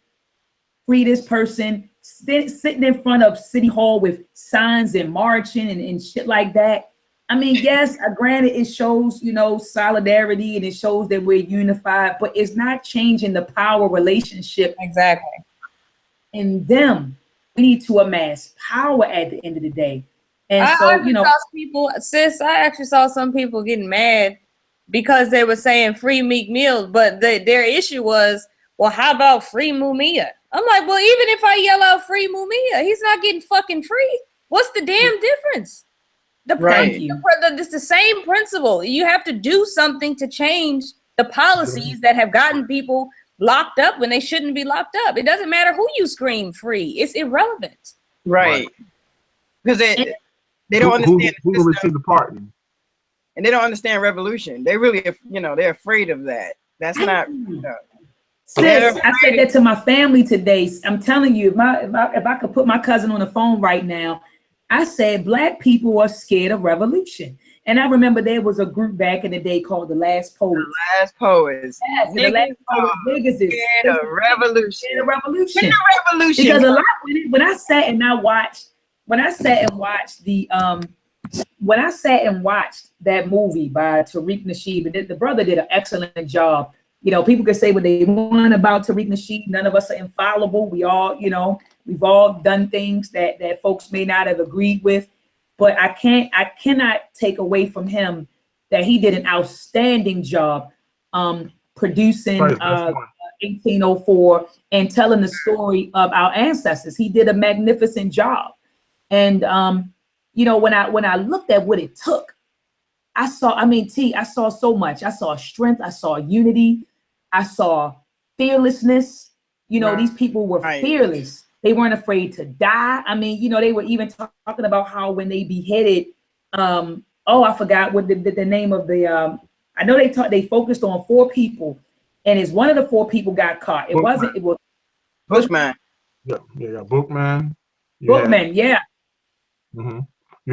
sitting in front of City Hall with signs and marching and shit like that. I mean, yes, granted, it shows, you know, solidarity and it shows that we're unified, but it's not changing the power relationship. Exactly. In them, we need to amass power at the end of the day. And you know, I actually saw some people getting mad because they were saying "free Meek Mill," but their issue was, well, how about "free Mumia"? I'm like, well, even if I yell out "free Mumia," he's not getting fucking free. What's the damn difference? It's the same principle. You have to do something to change the policies that have gotten people locked up when they shouldn't be locked up. It doesn't matter who you scream free. It's irrelevant. Right. Because they don't understand who will receive the pardon. And they don't understand revolution. They really, you know, they're afraid of that. That's not. Sis, I said that to my family today. I'm telling you, if I could put my cousin on the phone right now, I said Black people are scared of revolution. And I remember there was a group back in the day called the Last Poets. The Last Poets. Yes, the Last Poets. Niggas is scared of revolution. Scared of revolution. Scared of revolution. Because a lot when I sat and watched that movie by Tariq Nasheed, the brother did an excellent job. You know, people can say what they want about Tariq Nasheed. None of us are infallible. We all, you know, we've all done things that folks may not have agreed with. But I cannot take away from him that he did an outstanding job producing 1804 and telling the story of our ancestors. He did a magnificent job. And you know, when I looked at what it took, I saw so much. I saw strength, I saw unity, I saw fearlessness. You know, these people were fearless. They weren't afraid to die. I mean, you know, they were even talking about how when they beheaded, I forgot what the name of the, I know they focused on 4 people, and it's one of the 4 people got caught. It was Bushman. Yeah, Bookman. Bookman, yeah. Mm-hmm.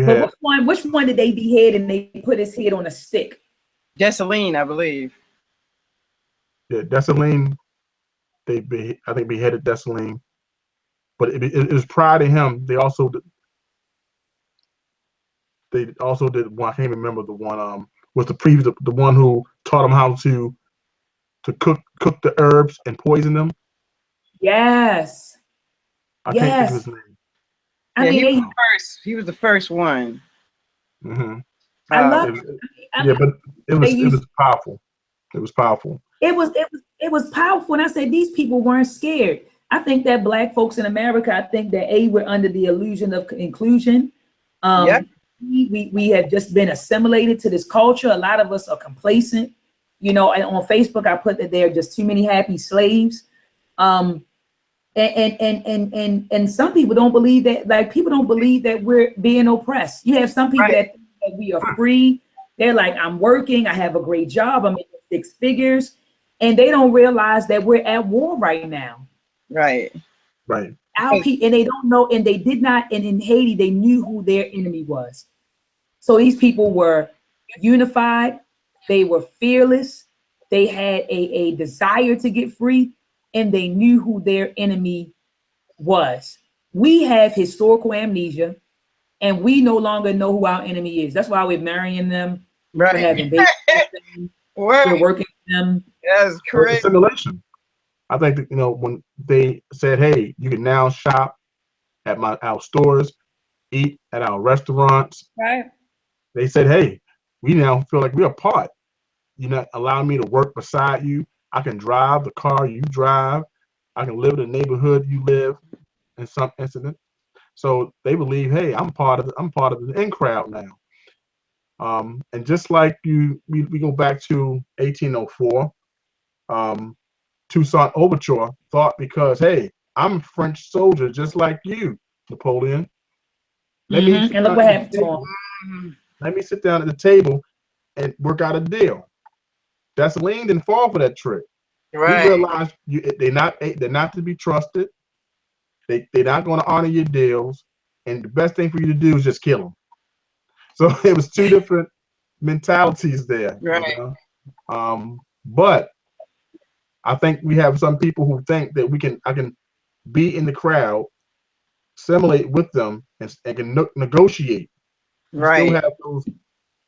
But which one did they behead and they put his head on a stick? Dessalines, I believe. Yeah, Dessalines. I think beheaded Dessalines, but it was prior to him. They also did one. I can't remember the one. Was the previous the one who taught him how to cook the herbs and poison them? Yes. I can't think of Yes. his name. I Yeah, mean, he was the first one. Mm-hmm. I love Yeah, but it used- was powerful. It was powerful. It was powerful. And I said, these people weren't scared. I think that Black folks in America, I think that we're under the illusion of inclusion. Yep. We have just been assimilated to this culture. A lot of us are complacent. You know, and on Facebook, I put that there are just too many happy slaves. And some people don't believe that, like, people don't believe that we're being oppressed. You have some people that think that we are free. They're like, I'm working, I have a great job, I'm making 6 figures. And they don't realize that we're at war right now. Right. And they don't know, and they did not, and in Haiti, they knew who their enemy was. So these people were unified, they were fearless, they had a desire to get free, and they knew who their enemy was. We have historical amnesia, and we no longer know who our enemy is. That's why we're marrying them, we're having babies with them, we're working with them. That's correct. Assimilation. I think that, when they said, hey, you can now shop at our stores, eat at our restaurants. Right. They said, hey, we now feel like we're a part. You're not allowing me to work beside you. I can drive the car you drive. I can live in the neighborhood you live in some incident. So they believe, hey, I'm part of the in crowd now. And just like we go back to 1804, Toussaint Overture thought, because, hey, I'm a French soldier just like you, Napoleon. And look what happened to him. Let me sit down at the table and work out a deal. Dessalines didn't fall for that trick. Right. He realized they're not to be trusted. They're not going to honor your deals, and the best thing for you to do is just kill them. So it was two different mentalities there. Right. But I think we have some people who think that I can be in the crowd, assimilate with them, and can negotiate. We still have those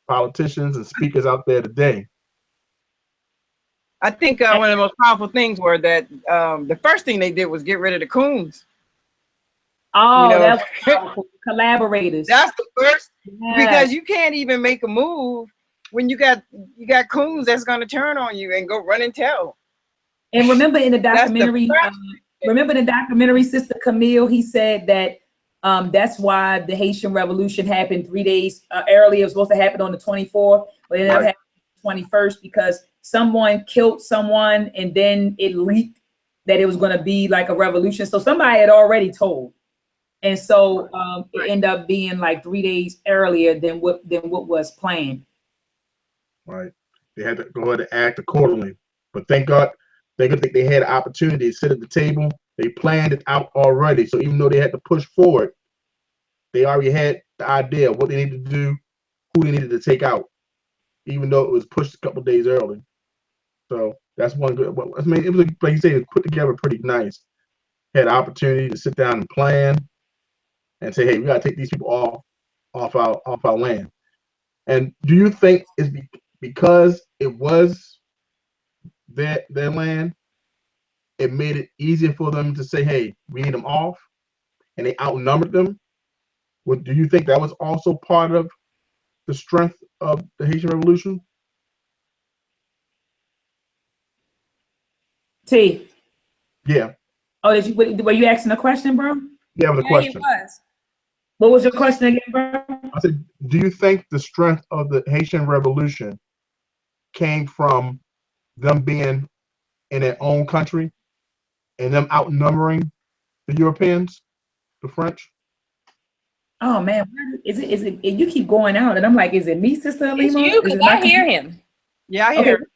politicians and speakers out there today. I think one of the most powerful things were that the first thing they did was get rid of the coons. Oh, that was powerful. Collaborators. That's the first, because you can't even make a move when you got coons that's going to turn on you and go run and tell. And remember in the documentary, Sister Camille, he said that that's why the Haitian Revolution happened 3 days earlier. It was supposed to happen on the 24th, but it ended up happening on the 21st because someone killed someone, and then it leaked that it was going to be like a revolution. So somebody had already told. And so it ended up being like 3 days earlier than what was planned. Right. They had to go ahead and act accordingly. But thank God, they had an opportunity to sit at the table. They planned it out already. So even though they had to push forward, they already had the idea of what they needed to do, who they needed to take out, even though it was pushed a couple of days early. So that's one good. I mean, it was, like you say, it was put together pretty nice. Had an opportunity to sit down and plan and say, hey, we got to take these people off our land. And do you think it's because it was their land, it made it easier for them to say, hey, we need them off, and they outnumbered them? Do you think that was also part of the strength of the Haitian Revolution? T. Yeah. Oh, were you asking a question, bro? Yeah, it was a question. He was. What was your question again, bro? I said, do you think the strength of the Haitian Revolution came from them being in their own country and them outnumbering the Europeans, the French? Oh man, is it? You keep going out, and I'm like, is it me, Sister Alima? It's you, because I hear him. Yeah, I hear.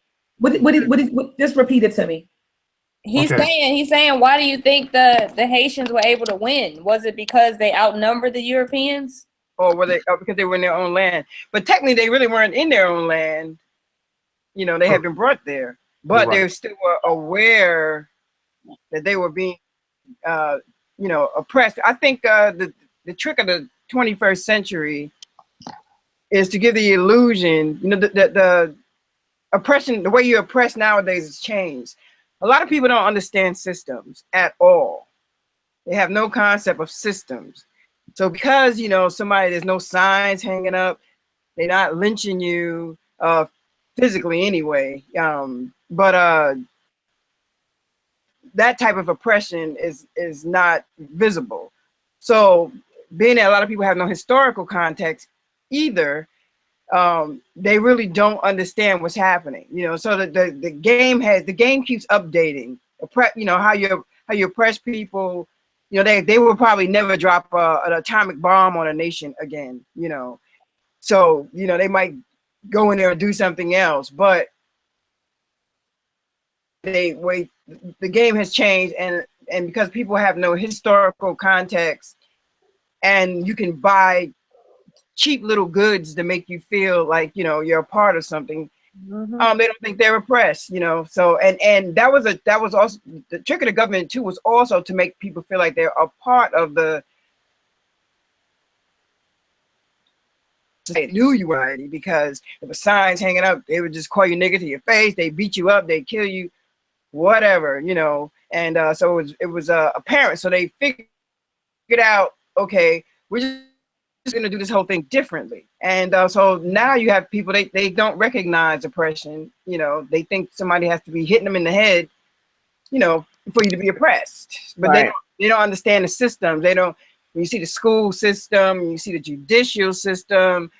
Okay. What? Just repeat it to me. He's saying, why do you think the Haitians were able to win? Was it because they outnumbered the Europeans? Or were they because they were in their own land? But technically, they really weren't in their own land. you know, they had been brought there, but Right. they still were aware that they were being, you know, oppressed. I think the trick of the 21st century is to give the illusion, you know, the oppression, the way you oppress nowadays has changed. A lot of people don't understand systems at all. They have no concept of systems. So because, you know, there's no signs hanging up, they're not lynching you physically anyway. But that type of oppression is not visible. So being that a lot of people have no historical context either, they really don't understand what's happening. You know, so the game keeps updating. You know, how you oppress people. You know, they will probably never drop an atomic bomb on a nation again. You know, so you know they might go in there and do something else, but the game has changed, and because people have no historical context, and you can buy cheap little goods to make you feel like, you know, you're a part of something. They don't think they're oppressed, you know. So and that was also the trick of the government too, was also to make people feel like they're a part of the new humanity, because there were signs hanging up, they would just call you nigga to your face, they beat you up, they kill you, whatever, you know. And so it was apparent. So they figured out, okay, we're just going to do this whole thing differently. And so now you have people, they don't recognize oppression. You know, they think somebody has to be hitting them in the head, you know, for you to be oppressed. But Right. they don't understand the system. They don't. When you see the school system, you see the judicial system,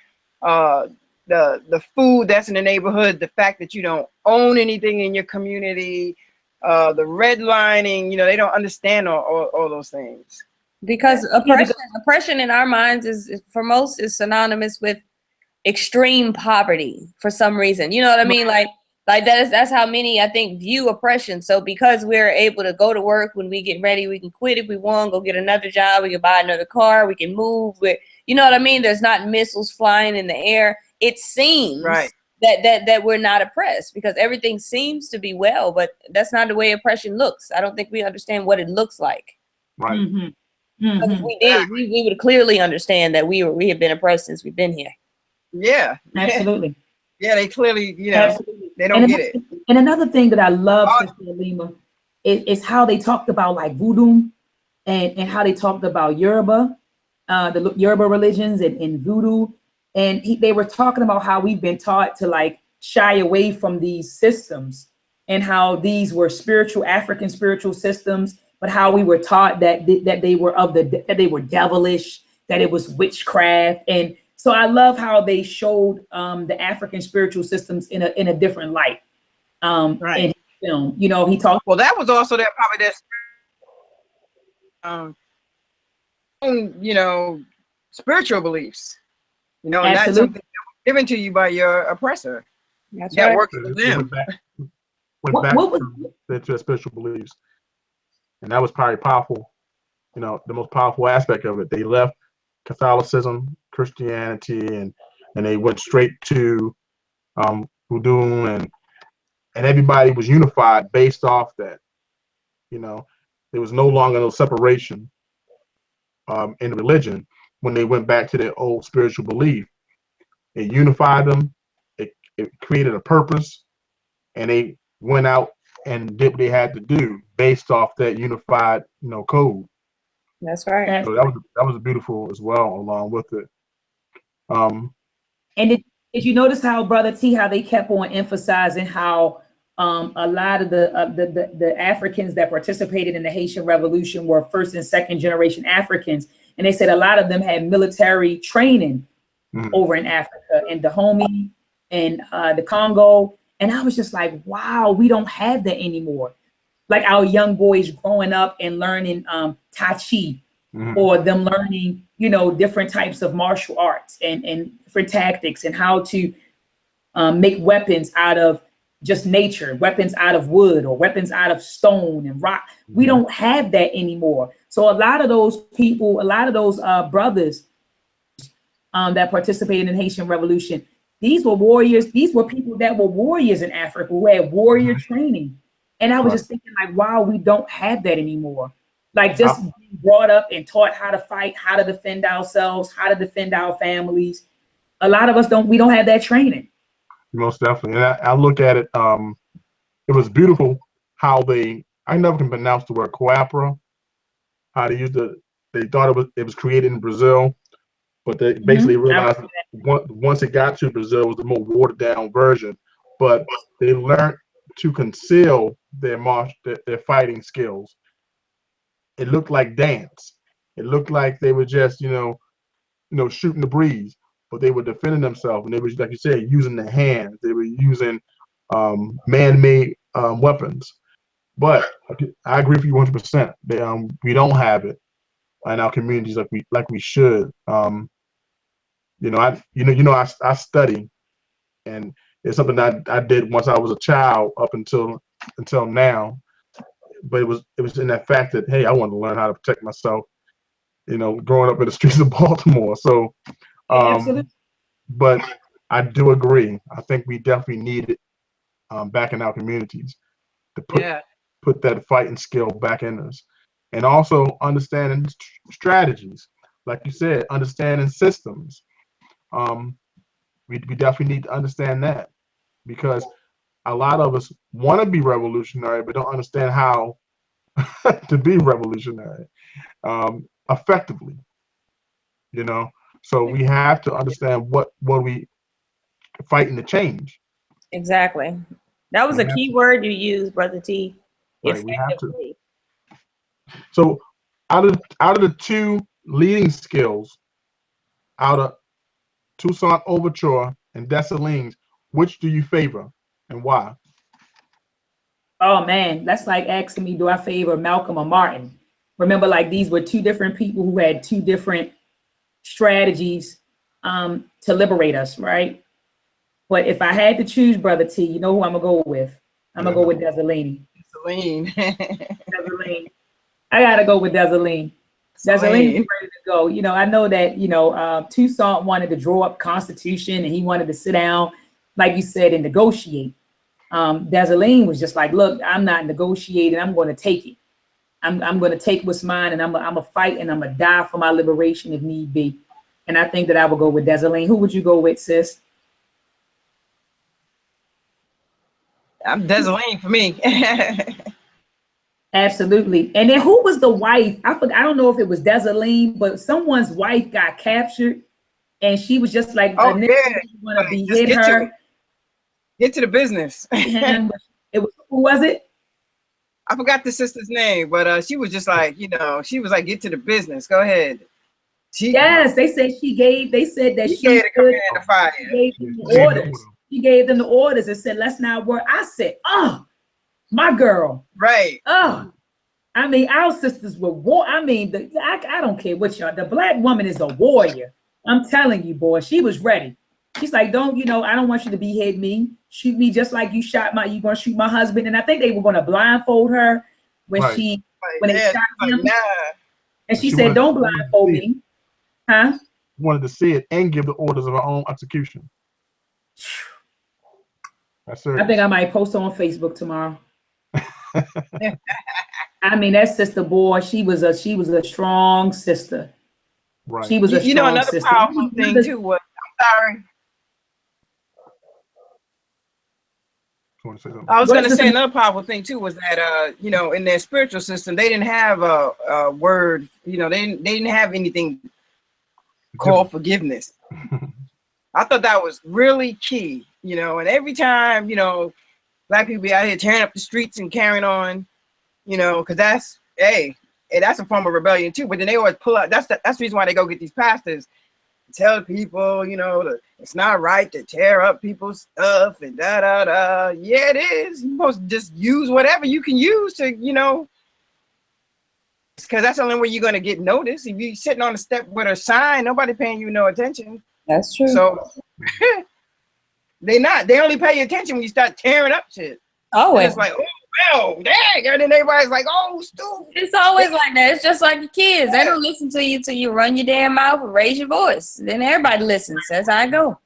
the food that's in the neighborhood, the fact that you don't own anything in your community, the redlining, you know, they don't understand all those things. Because oppression in our minds is for most is synonymous with extreme poverty for some reason. You know what I mean? Like that's how many I think view oppression. So because we're able to go to work when we get ready, we can quit if we want, go get another job, we can buy another car, we can move. You know what I mean? There's not missiles flying in the air. It seems right. that we're not oppressed because everything seems to be well, but that's not the way oppression looks. I don't think we understand what it looks like. Right. Mm-hmm. Because if we did, we would clearly understand that we have been oppressed since we've been here. Yeah, Absolutely. Yeah, they clearly, you know, Absolutely. they don't get it. And another thing that I love, Sister Lima, is how they talked about like voodoo and how they talked about Yoruba, the Yoruba religions and voodoo. And they were talking about how we've been taught to like shy away from these systems and how these were African spiritual systems, but how we were taught that they were that they were devilish, that it was witchcraft. And so I love how they showed the African spiritual systems in a different light. Right. In his film, you know, he talked. Well, that was also probably you know, spiritual beliefs. You know, and that's something that was given to you by your oppressor. That's that right. works for them. Went back to their spiritual beliefs, and that was probably powerful. You know, the most powerful aspect of it. They left Catholicism, Christianity, and they went straight to voodoo, and everybody was unified based off that. You know, there was no longer no separation in religion when they went back to their old spiritual belief. It unified them. It created a purpose, and they went out and did what they had to do based off that unified, you know, code. That's right. So that was beautiful as well, along with it. And did you notice how, Brother T, how they kept on emphasizing how a lot of the Africans that participated in the Haitian Revolution were first and second generation Africans, and they said a lot of them had military training over in Africa and Dahomey and the Congo. And I was just like, wow, we don't have that anymore. Like our young boys growing up and learning Tai Chi, or them learning, you know, different types of martial arts and different tactics and how to make weapons out of just nature, weapons out of wood or weapons out of stone and rock. We don't have that anymore. So a lot of those people, a lot of those brothers that participated in the Haitian Revolution, These were warriors. These were people that were warriors in Africa who had warrior training. And I was just thinking, like, wow, we don't have that anymore. Like, just being brought up and taught how to fight, how to defend ourselves, how to defend our families. A lot of us we don't have that training. Most definitely. And I look at it, it was beautiful how I never can pronounce the word coapra, how they they thought it was created in Brazil, but they basically realized once it got to Brazil, it was the more watered down version. But they learned to conceal their fighting skills. It looked like dance. It looked like they were just, shooting the breeze, but they were defending themselves, and they were, like you said, using their hands. They were using man-made weapons. But I agree with you 100%. We don't have it in our communities like we should. I study, and it's something that I did once I was a child up until now. But it was in that fact that, hey, I wanted to learn how to protect myself, growing up in the streets of Baltimore. So, Absolutely. But I do agree. I think we definitely need it back in our communities to put that fighting skill back in us, and also understanding strategies, like you said, understanding systems. We definitely need to understand that, because a lot of us want to be revolutionary, but don't understand how to be revolutionary effectively. So we have to understand what we fighting to change. Exactly. That was a key word you used, Brother T. Right, we have to. So out of the two leading skills, out of Toussaint Overture and Dessalines, which do you favor and why? Oh man, that's like asking me, do I favor Malcolm or Martin? Remember, like, these were two different people who had two different strategies to liberate us, right? But if I had to choose, Brother T, you know who I'm gonna go with? I'm gonna go with Dessalines. Dessalines. I gotta go with Dessalines. Dessalines is ready to go. I know that Toussaint wanted to draw up Constitution, and he wanted to sit down, like you said, and negotiate. Dessalines was just like, look, I'm not negotiating. I'm going to take it. I'm going to take what's mine, and I'm going to fight, and I'm going to die for my liberation if need be. And I think that I will go with Dessalines. Who would you go with, sis? I'm Dessalines for me. Absolutely. And then who was the wife? I don't know if it was Dessalines, but someone's wife got captured, and she was just like, want to behead her. Get to the business. And who was it? I forgot the sister's name, but she was just like, she was like, get to the business. Go ahead. They said she gave them the orders. She gave them the orders and said, let's not work. I said, oh, my girl. Right. Oh, I mean, our sisters were war. I mean, I don't care what y'all, the Black woman is a warrior. I'm telling you, boy, she was ready. She's like, I don't want you to behead me. Shoot me just like you you're going to shoot my husband. And I think they were going to blindfold her when they shot him. Nah. And she said, don't blindfold me. Huh? Wanted to see it and give the orders of her own execution. That's it. I think I might post on Facebook tomorrow. I mean, that sister, boy, she was a strong sister. Right. She was a strong another sister. Powerful thing too was, I'm sorry. I was going to say another powerful thing too was that in their spiritual system they didn't have a word, they didn't have anything called forgiveness. I thought that was really key, and every time Black people be out here tearing up the streets and carrying on, because that's a form of rebellion too. But then they always pull out. That's the reason why they go get these pastors. Tell people, it's not right to tear up people's stuff and da. Yeah, it is. You're supposed to just use whatever you can use to, because that's the only way you're gonna get noticed. If you're sitting on the step with a sign, nobody paying you no attention. That's true. So they only pay attention when you start tearing up shit. Oh, it's like, oh, dang, and then everybody's like, oh, stupid. It's always like that. It's just like your kids. They don't listen to you till you run your damn mouth and raise your voice. Then everybody listens. That's how I go.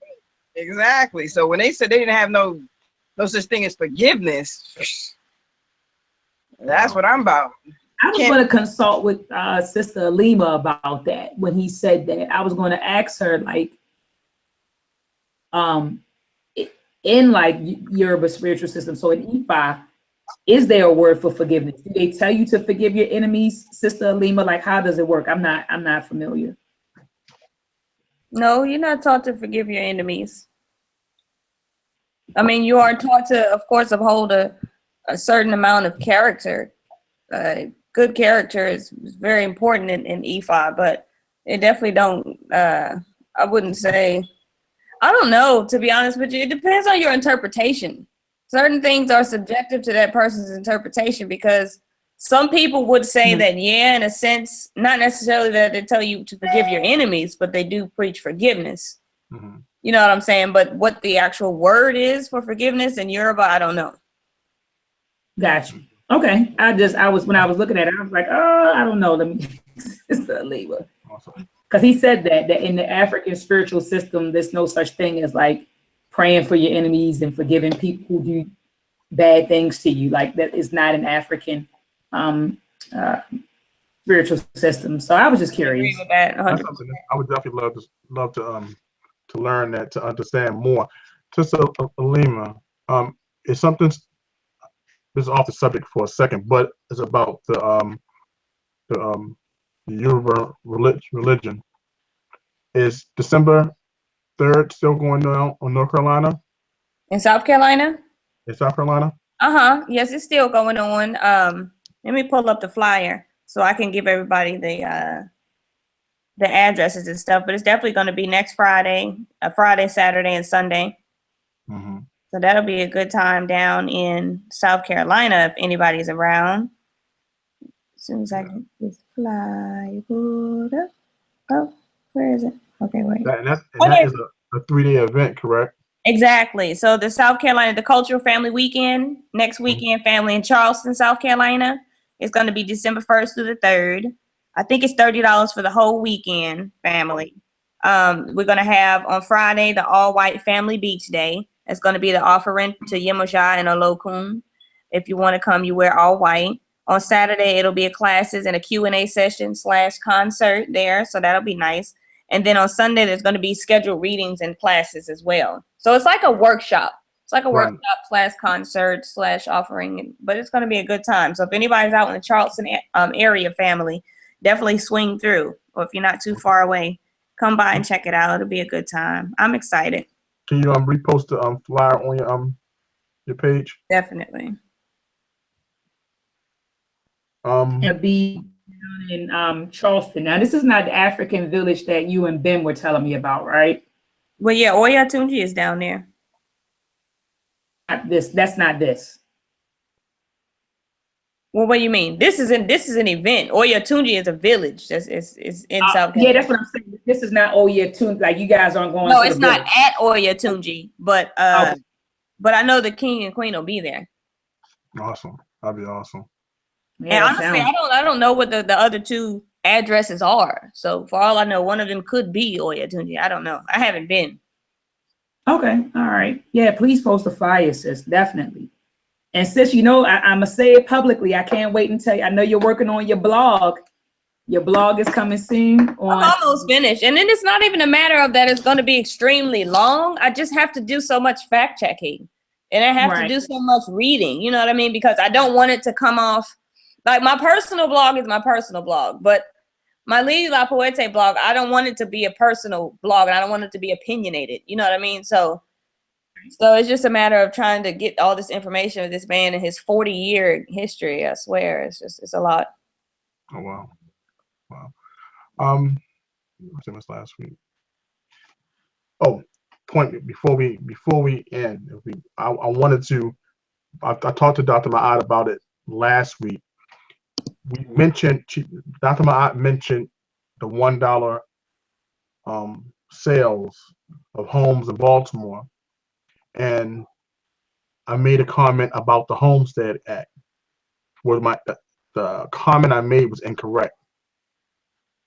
Exactly. So when they said they didn't have no such thing as forgiveness, that's what I'm about. I was going to consult with Sister Alima about that when he said that. I was going to ask her, like, in like Yoruba spiritual system, so in Ifa, is there a word for forgiveness? Do they tell you to forgive your enemies, Sister Alima? Like, how does it work? I'm not familiar. No, you're not taught to forgive your enemies. I mean, you are taught to, of course, uphold a certain amount of character. Good character is very important in Ifa, but it definitely don't, I wouldn't say, I don't know, to be honest with you. It depends on your interpretation. Certain things are subjective to that person's interpretation, because some people would say that, yeah, in a sense, not necessarily that they tell you to forgive your enemies, but they do preach forgiveness. You know what I'm saying? But what the actual word is for forgiveness in Yoruba, I don't know. Gotcha. Okay. When I was looking at it, I was like, oh, I don't know. Let me Sister Alima. Because he said that in the African spiritual system, there's no such thing as like praying for your enemies and forgiving people who do bad things to you. Like, that is not an African spiritual system. So I was just curious. Agree with that, 100%. That's something I would definitely love to learn that, to understand more. Sister Alima, it's something. This is off the subject for a second, but it's about the Yoruba religion. Is December 3rd still going on North Carolina? In South Carolina? In South Carolina? Yes, it's still going on. Let me pull up the flyer so I can give everybody the addresses and stuff. But it's definitely going to be next Friday, Saturday, and Sunday. So that'll be a good time down in South Carolina if anybody's around. As soon as I get this flyer. Oh, where is it? Okay, wait. That is a 3-day event, correct? Exactly. So the South Carolina, the Cultural Family Weekend, next weekend, family in Charleston, South Carolina, is going to be December 1st through the 3rd. I think it's $30 for the whole weekend, family. We're going to have on Friday the all-white family beach day. It's going to be the offering to Yemosha and Olokun. If you want to come, you wear all white. On Saturday, it'll be a classes and a Q&A session / concert there. So that'll be nice. And then on Sunday, there's going to be scheduled readings and classes as well. So it's like a workshop. It's like a workshop / concert / offering, but it's going to be a good time. So if anybody's out in the Charleston area, family, definitely swing through. Or if you're not too far away, come by and check it out. It'll be a good time. I'm excited. Can you repost the flyer on your page? Definitely. It'll be down in Charleston. Now, this is not the African village that you and Ben were telling me about, right? Well, yeah, Oyatunji is down there. That's not this. Well, what do you mean? This is an event. Oyatunji is a village. It's in South Carolina. Yeah, that's what I'm saying. This is not Oyatunji. Like, you guys aren't going. No, to it's the not village. at Oyatunji, but Okay. but I know the king and queen will be there. Awesome. That'd be awesome. Yeah, and honestly, I don't know what the other two addresses are. So for all I know, one of them could be Oyatunji. I don't know. I haven't been. Okay. All right. Yeah, please post the flyer, sis. Definitely. And sis, I'm going to say it publicly. I can't wait and tell you. I know you're working on your blog. Your blog is coming soon. I'm almost finished. And then it's not even a matter of that it's going to be extremely long. I just have to do so much fact checking. And I have to do so much reading. You know what I mean? Because I don't want it to come off. Like, my personal blog is my personal blog. But my Lady La Poete blog, I don't want it to be a personal blog. And I don't want it to be opinionated. You know what I mean? So it's just a matter of trying to get all this information of this man and his 40-year history. I swear, it's a lot. Oh wow. What's in this last week? Oh, point before we end. I wanted to. I talked to Dr. Maat about it last week. We mentioned Dr. Maat mentioned the $1 sales of homes in Baltimore. And I made a comment about the Homestead Act. The comment I made was incorrect.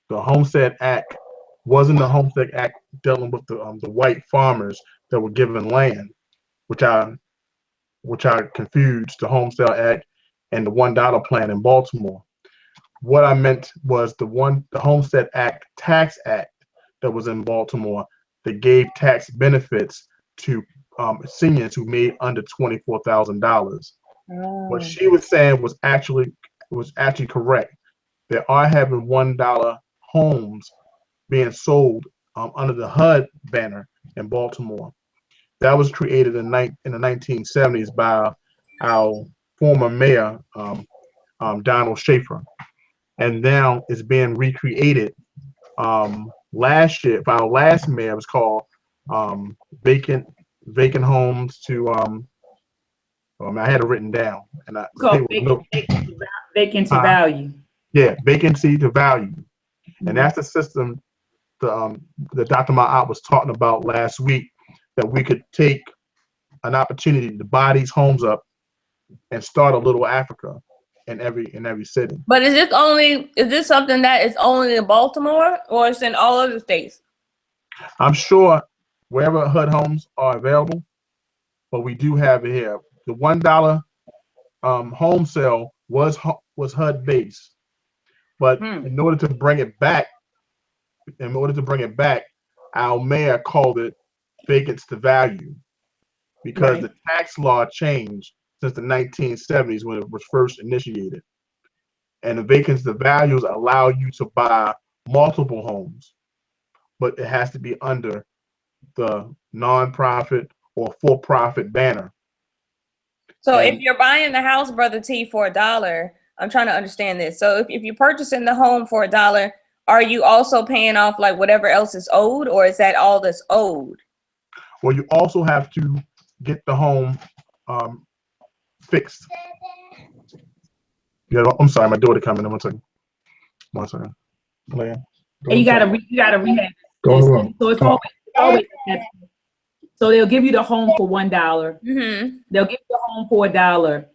The Homestead Act wasn't the Homestead Act dealing with the white farmers. that were given land, which I confused the Home Sale Act and the $1 plan in Baltimore. What I meant was the Homestead Act Tax Act that was in Baltimore that gave tax benefits to seniors who made under $24,000. What she was saying was actually correct. There are having $1 homes being sold under the HUD banner in Baltimore. That was created in the 1970s by our former mayor, Donald Schaefer. And now it's being recreated last year by our last mayor. It was called vacant homes to I had it written down, and I Called vacant to value. Yeah, vacancy to value, and that's the system the Dr.maat was talking about last week, that we could take an opportunity to buy these homes up and start a little Africa in every city. But is this something that is only in Baltimore, or it's in all other states? I'm sure wherever HUD homes are available, but we do have it here. The $1 home sale was HUD based, but in order to bring it back, our mayor called it vacants to value, because the tax law changed since the 1970s when it was first initiated. And the vacants to values allow you to buy multiple homes, but it has to be under the nonprofit or for-profit banner. So if you're buying the house, Brother T, for $1, I'm trying to understand this. So if you're purchasing the home for $1, are you also paying off like whatever else is owed, or is that all that's owed? Well, you also have to get the home fixed. Yeah, I'm sorry, my daughter coming in. One second. And you gotta rehab. Go So it's always so they'll give you the home for $1. They'll give you the home for $1.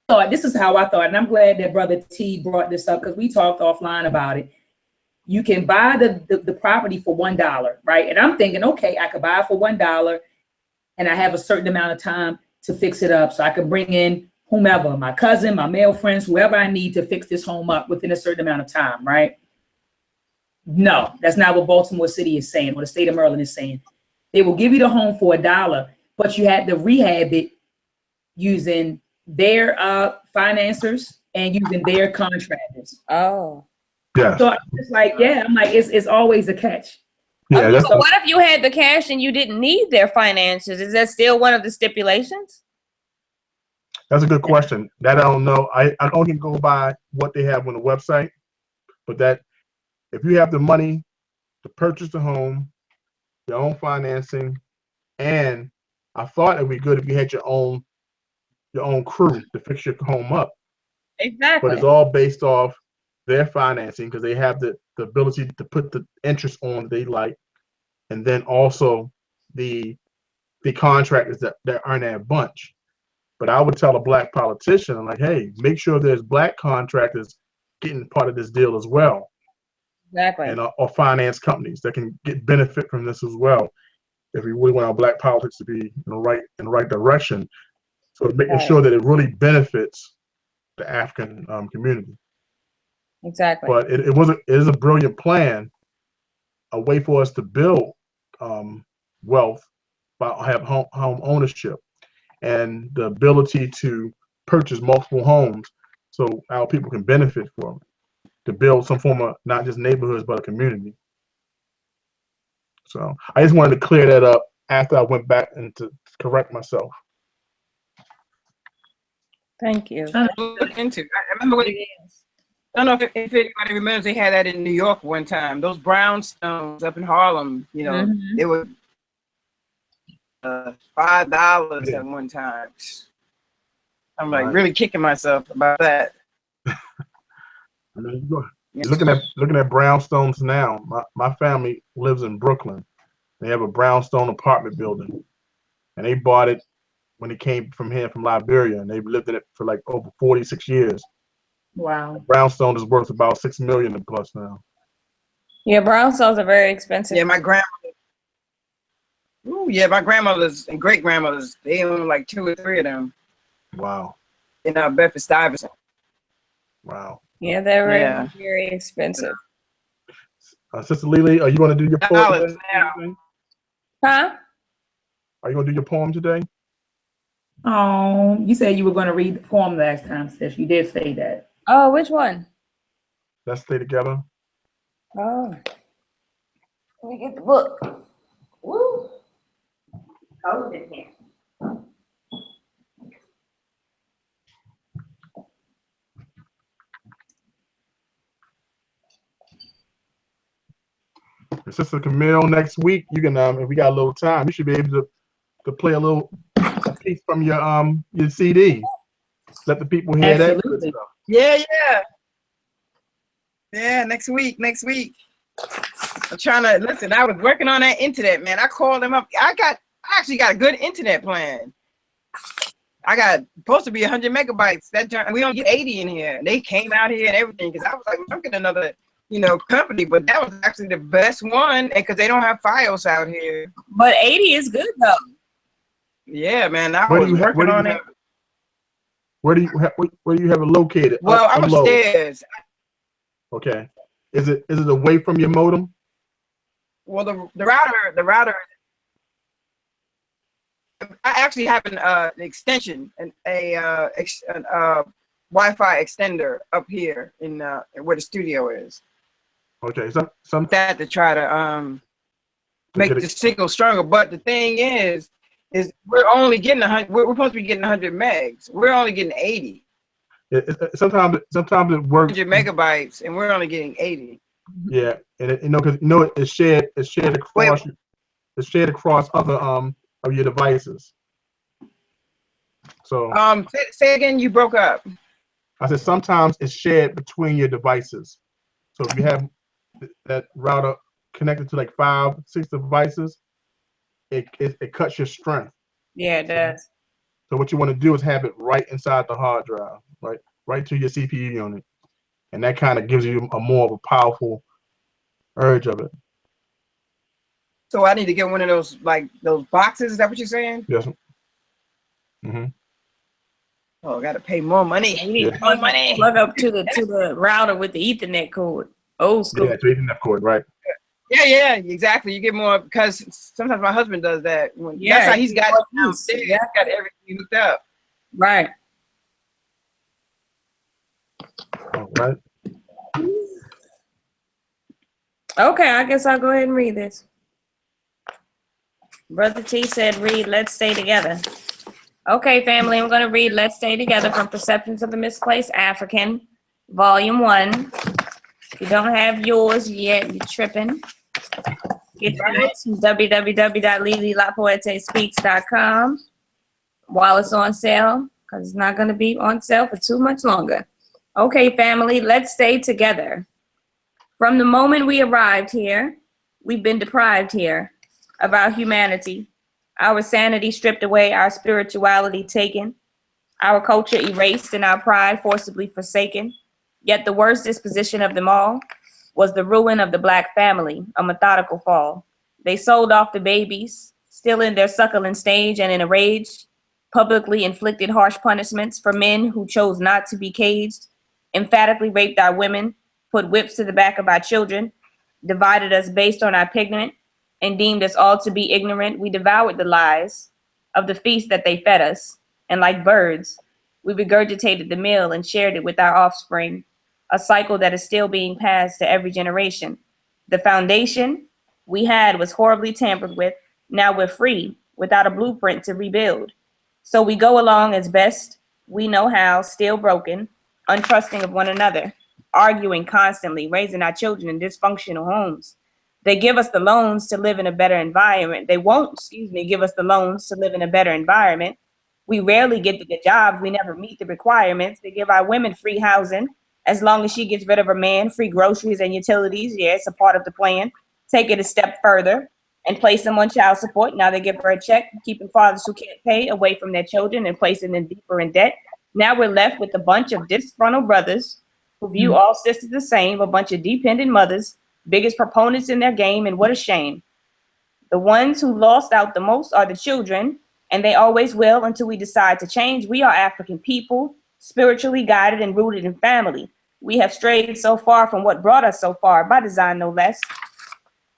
So this is how I thought, and I'm glad that Brother T brought this up, because we talked offline about it. You can buy the property for $1, right? And I'm thinking, okay, I could buy it for $1, and I have a certain amount of time to fix it up, so I could bring in whomever, my cousin, my male friends, whoever I need to fix this home up within a certain amount of time, right? No, that's not what Baltimore City is saying, or the state of Maryland is saying. They will give you the home for $1, but you had to rehab it using their financiers and using their contractors. Oh. Yeah. So it's like, I'm like, it's always a catch. Yeah. Okay, but what if you had the cash and you didn't need their finances? Is that still one of the stipulations? That's a good question. That I don't know. I only go by what they have on the website, but that if you have the money to purchase the home, your own financing, and I thought it'd be good if you had your own crew to fix your home up. Exactly. But it's all based off their financing, because they have the ability to put the interest on they like, and then also the contractors that earn that bunch. But I would tell a black politician, like, hey, make sure there's black contractors getting part of this deal as well. Exactly. And or finance companies that can get benefit from this as well, if we really want our black politics to be in the right direction. So making sure that it really benefits the African community. Exactly. But it is a brilliant plan, a way for us to build wealth by have home ownership and the ability to purchase multiple homes, so our people can benefit from it, to build some form of not just neighborhoods but a community. So I just wanted to clear that up after I went back and to correct myself. Thank you. Look into. I remember what it is. I don't know if anybody remembers, they had that in New York one time. Those brownstones up in Harlem, you know, they were $5 at one time. I'm like really kicking myself about that. I mean, looking at brownstones now. My family lives in Brooklyn. They have a brownstone apartment building, and they bought it when it came from Liberia, and they've lived in it for like over 46 years. Wow. Brownstone is worth about $6 million plus now. Yeah, brownstones are very expensive. Yeah, my grandma. Ooh, yeah, my grandmothers and great grandmothers, they own like 2 or 3 of them Wow. in Bedford Stuyvesant. Wow. Yeah, they're Yeah. very expensive. Sister Lily, are you going to do your poem Dollars today? now. Huh? Are you going to do your poem today? You said you were going to read the poem last time, sis. You did say that. Oh, which one? Let's stay together. Oh. Let me get the book. Woo. Cold in here. And Sister Camille, next week, you can, if we got a little time, you should be able to play a piece from your CD. Let the people hear that good Absolutely. stuff. Yeah, yeah. Yeah, next week. I'm trying to listen. I was working on that internet, man. I called them up. I actually got a good internet plan. I got supposed to be 100 megabytes. That time we only get 80 in here. They came out here and everything because I was like, I'm getting another, company, but that was actually the best one because they don't have files out here. But 80 is good though. Yeah, man. I Where do was you ha- working on it. Where do you have it located? Well, I'm Upload. upstairs. Okay. Is it away from your modem? Well, the router. I actually have an extension, a Wi-Fi extender up here in where the studio is. Okay. Some That to try to make the signal stronger. But the thing is we're only getting 100. We're supposed to be getting 100 megs. We're only getting 80. Sometimes it works. 100 megabytes, and we're only getting 80. Yeah, and because it's shared across. Wait. It's shared across other of your devices. So say again. You broke up. I said sometimes it's shared between your devices. So if you have that router connected to like 5, 6 devices, it cuts your strength. Yeah, it does. So what you want to do is have it right inside the hard drive, right to your CPU unit, and that kind of gives you a more of a powerful urge of it. So I need to get one of those those boxes. Is that what you're saying? Yes. Mm-hmm. Oh, I gotta pay more money. Yeah. More money. Plug up to the router with the Ethernet cord. Old school. Yeah, to Ethernet cord, right? Yeah, exactly. You get more because sometimes my husband does that. That's how he's got it downstairs. Yeah. He's got everything hooked up. Right. All right. Okay, I guess I'll go ahead and read this. Brother T said, read Let's Stay Together. Okay, family, I'm going to read Let's Stay Together from Perceptions of the Misplaced African, Volume 1. If you don't have yours yet, you're tripping. Get yours from www.lilylappoetespeaks.com while it's on sale, because it's not going to be on sale for too much longer. Okay, family, let's stay together. From the moment we arrived here, we've been deprived here of our humanity, our sanity stripped away, our spirituality taken, our culture erased, and our pride forcibly forsaken. Yet the worst disposition of them all was the ruin of the Black family, a methodical fall. They sold off the babies, still in their suckling stage, and in a rage, publicly inflicted harsh punishments for men who chose not to be caged, emphatically raped our women, put whips to the back of our children, divided us based on our pigment, and deemed us all to be ignorant. We devoured the lies of the feast that they fed us, and like birds, we regurgitated the meal and shared it with our offspring, a cycle that is still being passed to every generation. The foundation we had was horribly tampered with. Now we're free, without a blueprint to rebuild. So we go along as best we know how, still broken, untrusting of one another, arguing constantly, raising our children in dysfunctional homes. They give us the loans to live in a better environment. They won't, give us the loans to live in a better environment. We rarely get the jobs. We never meet the requirements. They give our women free housing. As long as she gets rid of her man, free groceries and utilities. Yeah, it's a part of the plan. Take it a step further and place them on child support. Now they give her a check, keeping fathers who can't pay away from their children and placing them deeper in debt. Now we're left with a bunch of disgruntled brothers who view all sisters the same, a bunch of dependent mothers, biggest proponents in their game, and what a shame. The ones who lost out the most are the children, and they always will until we decide to change. We are African people, spiritually guided and rooted in family. We have strayed so far from what brought us so far, by design no less.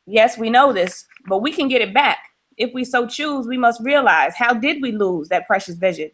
Yes, we know this, but we can get it back. If we so choose, we must realize, how did we lose that precious vision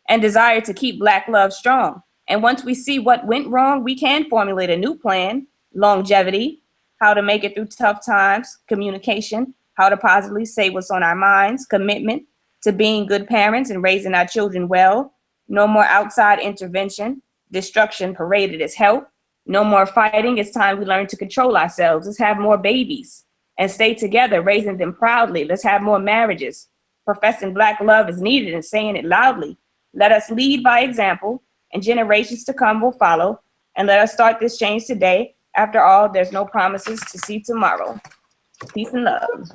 and desire to keep Black love strong? And once we see what went wrong, we can formulate a new plan: longevity, how to make it through tough times, communication, how to positively say what's on our minds, commitment to being good parents and raising our children well, no more outside intervention, destruction paraded as help, no more fighting. It's time we learn to control ourselves. Let's have more babies and stay together, raising them proudly. Let's have more marriages. Professing Black love is needed and saying it loudly. Let us lead by example, and generations to come will follow. And let us start this change today. After all, there's no promises to see tomorrow. Peace and love.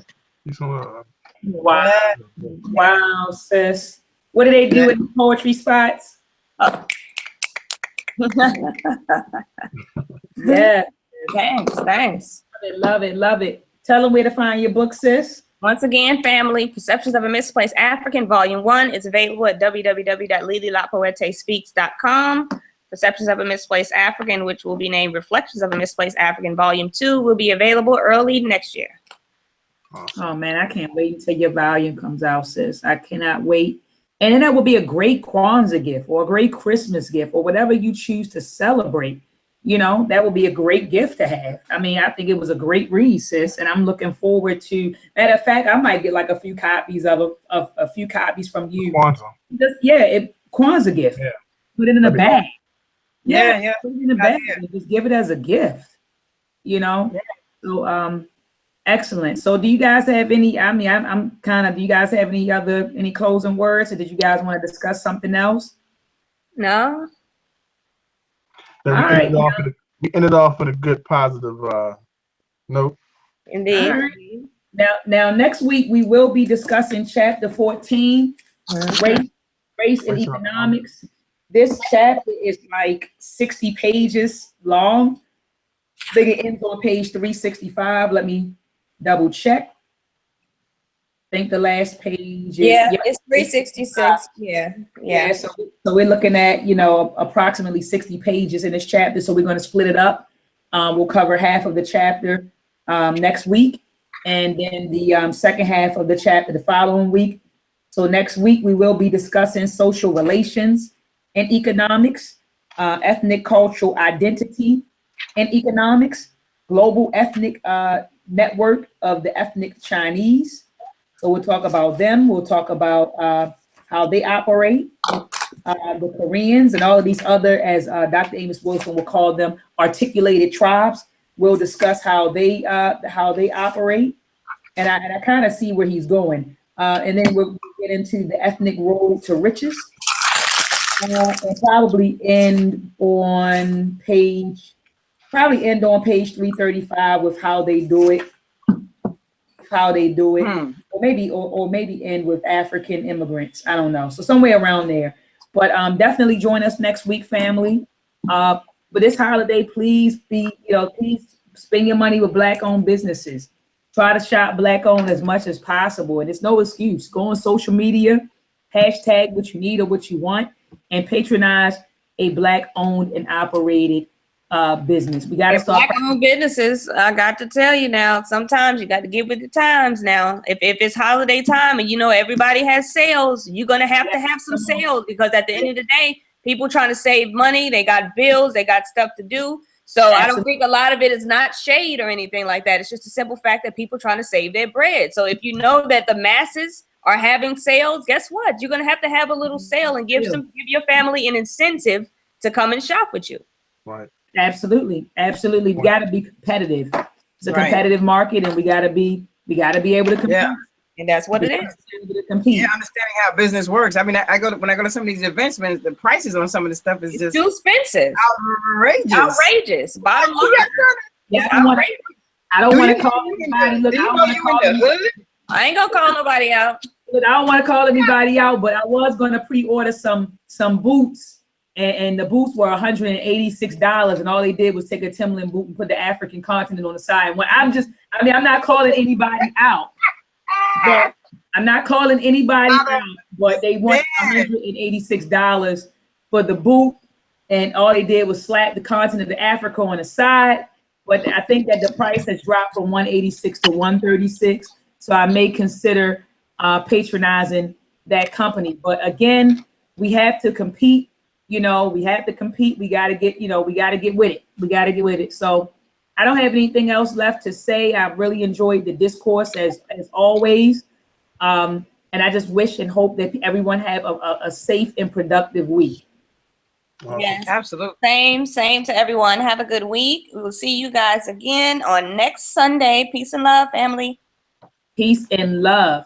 Peace and love. Wow. Wow, sis. What do they do in the poetry spots? Oh. Yeah. Thanks. Love it, love it. Tell them where to find your book, sis. Once again, family, Perceptions of a Misplaced African, Volume 1 is available at www.lililapoetespeaks.com. Perceptions of a Misplaced African, which will be named Reflections of a Misplaced African, Volume 2, will be available early next year. Awesome. Oh, man, I can't wait until your volume comes out, sis. I cannot wait. And then that will be a great Kwanzaa gift or a great Christmas gift or whatever you choose to celebrate. You know, that would be a great gift to have. I mean, I think it was a great read, sis, and I'm looking forward to. Matter of fact, I might get like a few copies of a few copies from you. Kwanzaa. Kwanzaa gift. Yeah. Put it in a bag. Yeah. Put it in a bag. And just give it as a gift. You know. Yeah. So excellent. So do you guys have any? I mean, I'm kind of. Do you guys have any closing words, or did you guys want to discuss something else? No. Then we ended off with a good positive note. Indeed. All right. Now, next week we will be discussing chapter 14, race and economics. This chapter is like 60 pages long. I think it ends on page 365. Let me double check. I think the last page is it's 366. Yeah. So we're looking at, approximately 60 pages in this chapter. So we're going to split it up. We'll cover half of the chapter next week, and then the second half of the chapter the following week. So next week we will be discussing social relations and economics, ethnic cultural identity and economics, global ethnic network of the ethnic Chinese. So we'll talk about them. We'll talk about how they operate, the Koreans and all of these other, as Dr. Amos Wilson will call them, articulated tribes. We'll discuss how they operate, and I kind of see where he's going. And then we'll get into the ethnic road to riches, and probably end on page 335 with how they do it. Or maybe end with African immigrants. I don't know. So somewhere around there. But definitely join us next week, family. But this holiday, please spend your money with Black-owned businesses. Try to shop Black-owned as much as possible. And it's no excuse. Go on social media, hashtag what you need or what you want, and patronize a Black-owned and operated business. We got to start Black-owned businesses. I got to tell you now, sometimes you got to get with the times now. If it's holiday time and everybody has sales, you're going to have some sales, because at the end of the day, people trying to save money, they got bills, they got stuff to do. So I don't think a lot of it is not shade or anything like that. It's just a simple fact that people trying to save their bread. So if you know that the masses are having sales, guess what? You're going to have a little sale and give your family an incentive to come and shop with you. Right. Absolutely. We got to be competitive. It's a competitive market, and we got to be able to compete. Yeah. And that's what it is. Yeah, understanding how business works. I mean, when I go to some of these events, man, the prices on some of the stuff is just too expensive. Outrageous. Bottom line. Yeah, I don't want to call anybody. Look, I ain't gonna call nobody out. Look, I don't want to call anybody out, but I was going to pre-order some boots. And the boots were $186, and all they did was take a Timberland boot and put the African continent on the side. I'm not calling anybody out. But I'm not calling anybody Father, out, but they want $186 for the boot, and all they did was slap the continent of Africa on the side. But I think that the price has dropped from 186 to 136, so I may consider patronizing that company. But again, we have to compete. You know, we have to compete. We got to get, you know, we got to get with it. We got to get with it. So I don't have anything else left to say. I really enjoyed the discourse as always. And I just wish and hope that everyone have a safe and productive week. Yes, absolutely. Same to everyone. Have a good week. We will see you guys again on next Sunday. Peace and love, family. Peace and love.